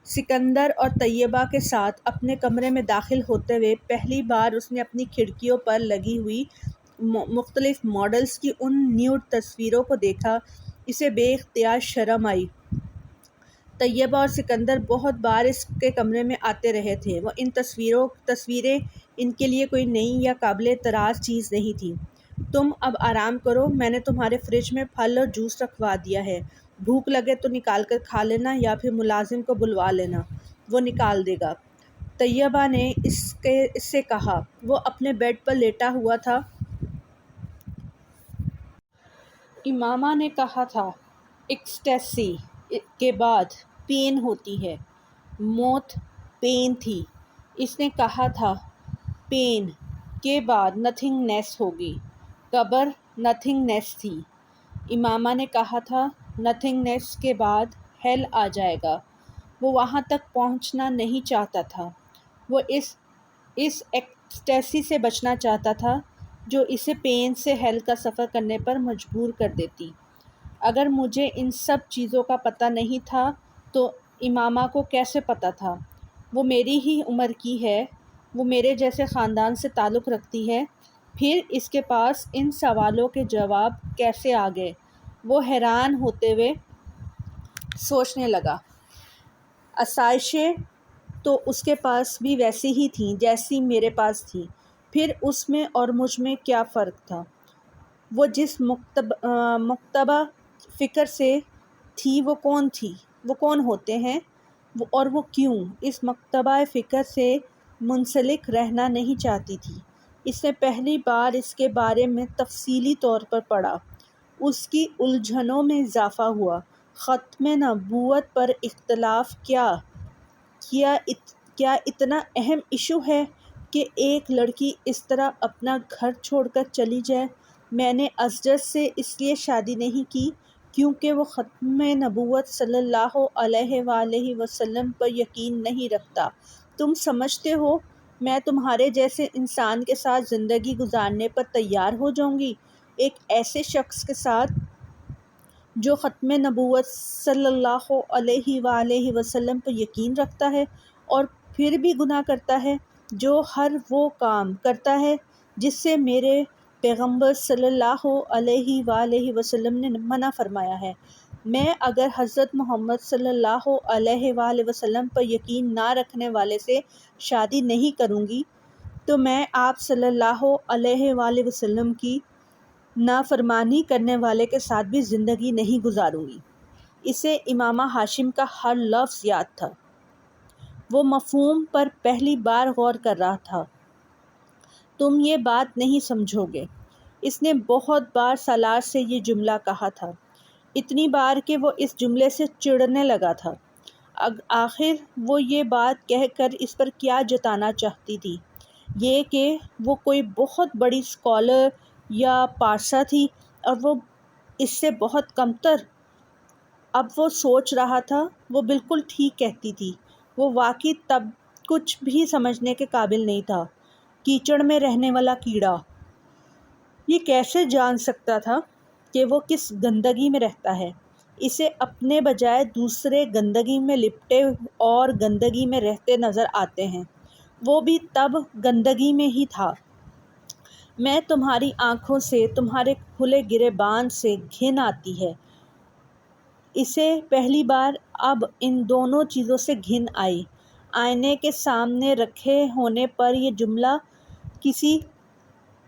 سکندر اور طیبہ کے ساتھ اپنے کمرے میں داخل ہوتے ہوئے پہلی بار اس نے اپنی کھڑکیوں پر لگی ہوئی مختلف ماڈلز کی ان نیوڈ تصویروں کو دیکھا۔ اسے بے اختیار شرم آئی۔ طیبہ اور سکندر بہت بار اس کے کمرے میں آتے رہے تھے۔ وہ ان تصویریں ان کے لیے کوئی نئی یا قابل اعتراض چیز نہیں تھیں۔ تم اب آرام کرو، میں نے تمہارے فریج میں پھل اور جوس رکھوا دیا ہے، بھوک لگے تو نکال کر کھا لینا یا پھر ملازم کو بلوا لینا، وہ نکال دے گا، طیبہ نے اس سے کہا۔ وہ اپنے بیڈ پر لیٹا ہوا تھا۔ امامہ نے کہا تھا ایکسٹیسی کے بعد پین ہوتی ہے، موت پین تھی۔ اس نے کہا تھا پین کے بعد نتھنگ نیس ہوگی، قبر نتھنگ نیس تھی۔ امامہ نے کہا تھا نتھنگ نیس کے بعد ہیل آ جائے گا۔ وہ وہاں تک پہنچنا نہیں چاہتا تھا۔ وہ اس ایکسٹیسی سے بچنا چاہتا تھا جو اسے پین سے ہیل کا سفر کرنے پر مجبور کر دیتی۔ اگر مجھے ان سب چیزوں کا پتہ نہیں تھا تو امامہ کو کیسے پتہ تھا؟ وہ میری ہی عمر کی ہے، وہ میرے جیسے خاندان سے تعلق رکھتی ہے، پھر اس کے پاس ان سوالوں کے جواب کیسے آ گئے؟ وہ حیران ہوتے ہوئے سوچنے لگا۔ آسائشیں تو اس کے پاس بھی ویسی ہی تھیں جیسی میرے پاس تھیں، پھر اس میں اور مجھ میں کیا فرق تھا؟ وہ جس مکتبہ فکر سے تھی وہ کون تھی؟ وہ کون ہوتے ہیں؟ اور وہ کیوں اس مکتبہ فکر سے منسلک رہنا نہیں چاہتی تھی؟ اس نے پہلی بار اس کے بارے میں تفصیلی طور پر پڑھا۔ اس کی الجھنوں میں اضافہ ہوا۔ ختم نبوت پر اختلاف کیا اتنا اہم ایشو ہے کہ ایک لڑکی اس طرح اپنا گھر چھوڑ کر چلی جائے؟ میں نے ازجد سے اس لیے شادی نہیں کی کیونکہ وہ ختم نبوت صلی اللہ علیہ وآلہ وسلم پر یقین نہیں رکھتا۔ تم سمجھتے ہو میں تمہارے جیسے انسان کے ساتھ زندگی گزارنے پر تیار ہو جاؤں گی، ایک ایسے شخص کے ساتھ جو ختم نبوت صلی اللہ علیہ وآلہ وسلم پر یقین رکھتا ہے اور پھر بھی گناہ کرتا ہے، جو ہر وہ کام کرتا ہے جس سے میرے پیغمبر صلی اللہ علیہ وآلہ وسلم نے منع فرمایا ہے۔ میں اگر حضرت محمد صلی اللہ علیہ وآلہ وسلم پر یقین نہ رکھنے والے سے شادی نہیں کروں گی تو میں آپ صلی اللہ علیہ وآلہ وسلم کی نافرمانی کرنے والے کے ساتھ بھی زندگی نہیں گزاروں گی۔ اسے امامہ ہاشم کا ہر لفظ یاد تھا۔ وہ مفہوم پر پہلی بار غور کر رہا تھا۔ تم یہ بات نہیں سمجھو گے۔ اس نے بہت بار سالار سے یہ جملہ کہا تھا، اتنی بار کہ وہ اس جملے سے چڑنے لگا تھا۔ آخر وہ یہ بات کہہ کر اس پر کیا جتانا چاہتی تھی؟ یہ کہ وہ کوئی بہت بڑی اسکالر یا پارسا تھی اور وہ اس سے بہت کمتر۔ اب وہ سوچ رہا تھا، وہ بالکل ٹھیک کہتی تھی۔ وہ واقعی تب کچھ بھی سمجھنے کے قابل نہیں تھا۔ کیچڑ میں رہنے والا کیڑا یہ کیسے جان سکتا تھا کہ وہ کس گندگی میں رہتا ہے؟ اسے اپنے بجائے دوسرے گندگی میں لپٹے اور گندگی میں رہتے نظر آتے ہیں۔ وہ بھی تب گندگی میں ہی تھا۔ میں تمہاری آنکھوں سے، تمہارے کھلے گریبان سے گھن آتی ہے۔ اسے پہلی بار اب ان دونوں چیزوں سے گھن آئی۔ آئینے کے سامنے رکھے ہونے پر یہ جملہ کسی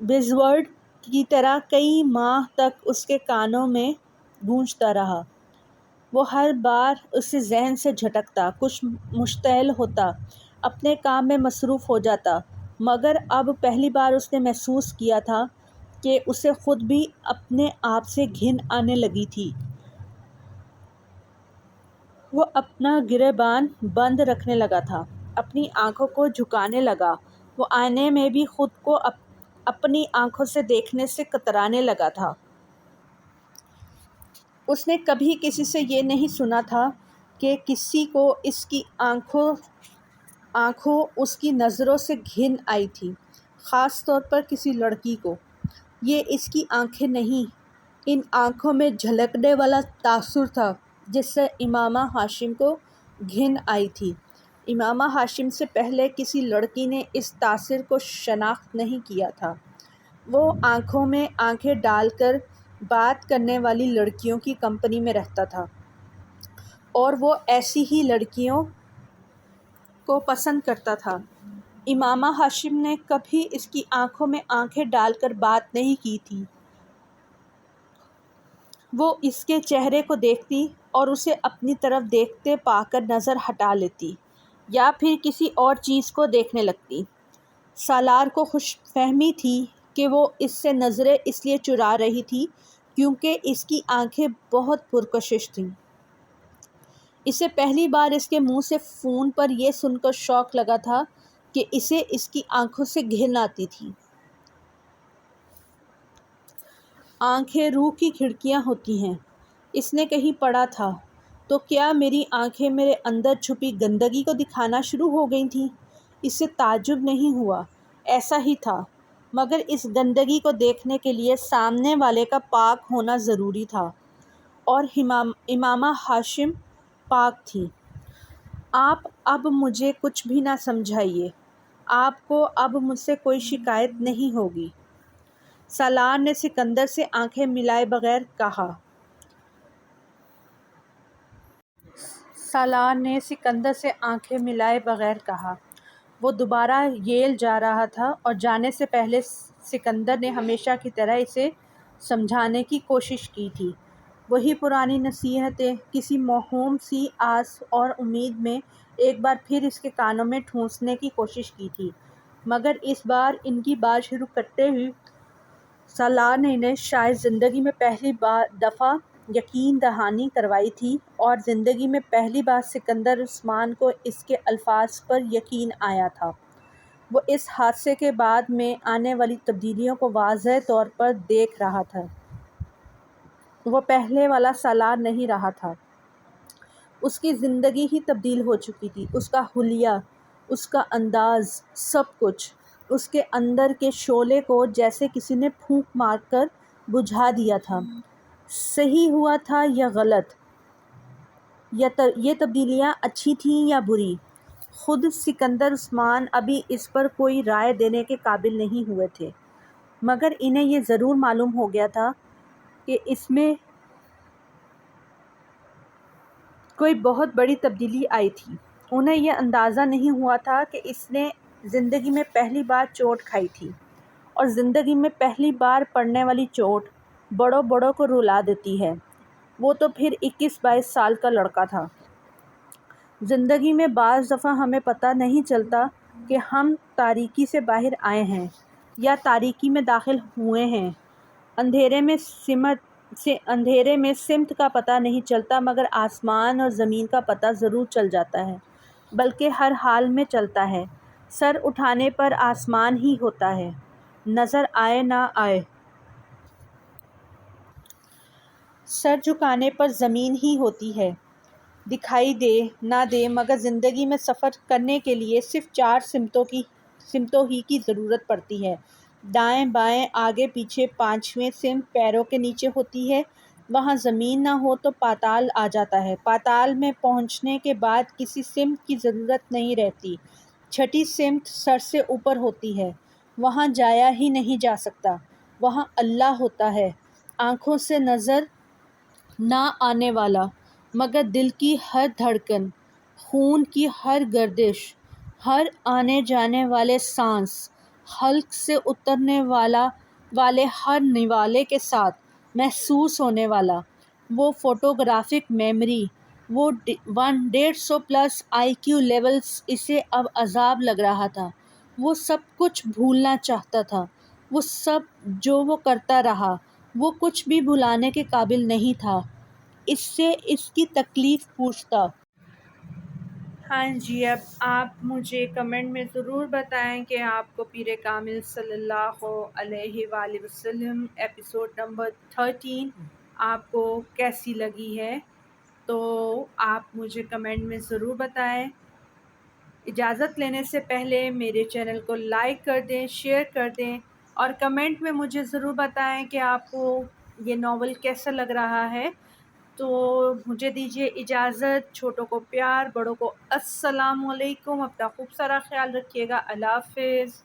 بزورڈ کی طرح کئی ماہ تک اس کے کانوں میں گونجتا رہا۔ وہ ہر بار اس کے ذہن سے جھٹکتا، کچھ مشتعل ہوتا، اپنے کام میں مصروف ہو جاتا، مگر اب پہلی بار اس نے محسوس کیا تھا کہ اسے خود بھی اپنے آپ سے گھن آنے لگی تھی۔ وہ اپنا گریبان بند رکھنے لگا تھا، اپنی آنکھوں کو جھکانے لگا۔ وہ آئینے میں بھی خود کو اپنی آنکھوں سے دیکھنے سے کترانے لگا تھا۔ اس نے کبھی کسی سے یہ نہیں سنا تھا کہ کسی کو اس کی آنکھوں اس کی نظروں سے گھن آئی تھی، خاص طور پر کسی لڑکی کو۔ یہ اس کی آنکھیں نہیں، ان آنکھوں میں جھلکنے والا تاثر تھا جس سے امامہ ہاشم کو گھن آئی تھی۔ امامہ ہاشم سے پہلے کسی لڑکی نے اس تاثر کو شناخت نہیں کیا تھا۔ وہ آنکھوں میں آنکھیں ڈال کر بات کرنے والی لڑکیوں کی کمپنی میں رہتا تھا، اور وہ ایسی ہی لڑکیوں کو پسند کرتا تھا۔ امامہ ہاشم نے کبھی اس کی آنکھوں میں آنکھیں ڈال کر بات نہیں کی تھی۔ وہ اس کے چہرے کو دیکھتی اور اسے اپنی طرف دیکھتے پا کر نظر ہٹا لیتی، یا پھر کسی اور چیز کو دیکھنے لگتی۔ سالار کو خوش فہمی تھی کہ وہ اس سے نظریں اس لیے چرا رہی تھی کیونکہ اس کی آنکھیں بہت پرکشش تھیں۔ اسے پہلی بار اس کے منہ سے فون پر یہ سن کر شوق لگا تھا کہ اسے اس کی آنکھوں سے گھن آتی تھی۔ آنکھیں روح کی کھڑکیاں ہوتی ہیں، اس نے کہیں پڑھا تھا۔ تو کیا میری آنکھیں میرے اندر چھپی گندگی کو دکھانا شروع ہو گئی تھیں؟ اسے تعجب نہیں ہوا، ایسا ہی تھا، مگر اس گندگی کو دیکھنے کے لیے سامنے والے کا پاک ہونا ضروری تھا، اور امامہ ہاشم پاک تھی۔ آپ اب مجھے کچھ بھی نہ سمجھائیے، آپ کو اب مجھ سے کوئی شکایت نہیں ہوگی، سالار نے سکندر سے آنکھیں ملائے بغیر کہا۔ سالار نے سکندر سے آنکھیں ملائے بغیر کہا۔ وہ دوبارہ ییل جا رہا تھا اور جانے سے پہلے سکندر نے ہمیشہ کی طرح اسے سمجھانے کی کوشش کی تھی، وہی پرانی نصیحتیں، کسی موہوم سی آس اور امید میں ایک بار پھر اس کے کانوں میں ٹھونسنے کی کوشش کی تھی، مگر اس بار ان کی بات شروع کرتے ہی سالار نے انہیں شاید زندگی میں پہلی دفعہ یقین دہانی کروائی تھی، اور زندگی میں پہلی بار سکندر عثمان کو اس کے الفاظ پر یقین آیا تھا۔ وہ اس حادثے کے بعد میں آنے والی تبدیلیوں کو واضح طور پر دیکھ رہا تھا۔ وہ پہلے والا سالار نہیں رہا تھا۔ اس کی زندگی ہی تبدیل ہو چکی تھی، اس کا حلیہ، اس کا انداز، سب کچھ۔ اس کے اندر کے شعلے کو جیسے کسی نے پھونک مار کر بجھا دیا تھا۔ صحیح ہوا تھا یا غلط؟ یہ تبدیلیاں اچھی تھیں یا بری؟ خود سکندر عثمان ابھی اس پر کوئی رائے دینے کے قابل نہیں ہوئے تھے، مگر انہیں یہ ضرور معلوم ہو گیا تھا کہ اس میں کوئی بہت بڑی تبدیلی آئی تھی۔ انہیں یہ اندازہ نہیں ہوا تھا کہ اس نے زندگی میں پہلی بار چوٹ کھائی تھی، اور زندگی میں پہلی بار پڑنے والی چوٹ بڑوں بڑوں کو رلا دیتی ہے۔ وہ تو پھر 21-22 سال کا لڑکا تھا۔ زندگی میں بعض دفعہ ہمیں پتہ نہیں چلتا کہ ہم تاریکی سے باہر آئے ہیں یا تاریکی میں داخل ہوئے ہیں۔ اندھیرے میں سمٹ سے اندھیرے میں سمت کا پتہ نہیں چلتا، مگر آسمان اور زمین کا پتہ ضرور چل جاتا ہے، بلکہ ہر حال میں چلتا ہے۔ سر اٹھانے پر آسمان ہی ہوتا ہے، نظر آئے نہ آئے۔ سر جھکانے پر زمین ہی ہوتی ہے، دکھائی دے نہ دے، مگر زندگی میں سفر کرنے کے لیے صرف 4 سمتوں ہی کی ضرورت پڑتی ہے: دائیں بائیں آگے پیچھے۔ 5ویں سمت پیروں کے نیچے ہوتی ہے، وہاں زمین نہ ہو تو پاتال آ جاتا ہے، پاتال میں پہنچنے کے بعد کسی سمت کی ضرورت نہیں رہتی۔ 6ٹھی سمت سر سے اوپر ہوتی ہے، وہاں جایا ہی نہیں جا سکتا، وہاں اللہ ہوتا ہے، آنکھوں سے نظر نہ آنے والا، مگر دل کی ہر دھڑکن، خون کی ہر گردش، ہر آنے جانے والے سانس، حلق سے اترنے والے ہر نوالے کے ساتھ محسوس ہونے والا۔ وہ فوٹوگرافک میموری، وہ 150 پلس IQ لیولز، اسے اب عذاب لگ رہا تھا۔ وہ سب کچھ بھولنا چاہتا تھا، وہ سب جو وہ کرتا رہا، وہ کچھ بھی بھلانے کے قابل نہیں تھا۔ اس سے اس کی تکلیف پوچھتا۔ ہاں جی، اب آپ مجھے کمنٹ میں ضرور بتائیں کہ آپ کو پیر کامل صلی اللہ علیہ وآلہ وسلم ایپیسوڈ نمبر 13 آپ کو کیسی لگی ہے، تو آپ مجھے کمنٹ میں ضرور بتائیں۔ اجازت لینے سے پہلے میرے چینل کو لائک کر دیں، شیئر کر دیں، اور کمنٹ میں مجھے ضرور بتائیں کہ آپ کو یہ ناول کیسا لگ رہا ہے۔ تو مجھے دیجیے اجازت، چھوٹوں کو پیار، بڑوں کو السلام علیکم، اپنا خوب سارا خیال رکھیے گا، اللہ حافظ۔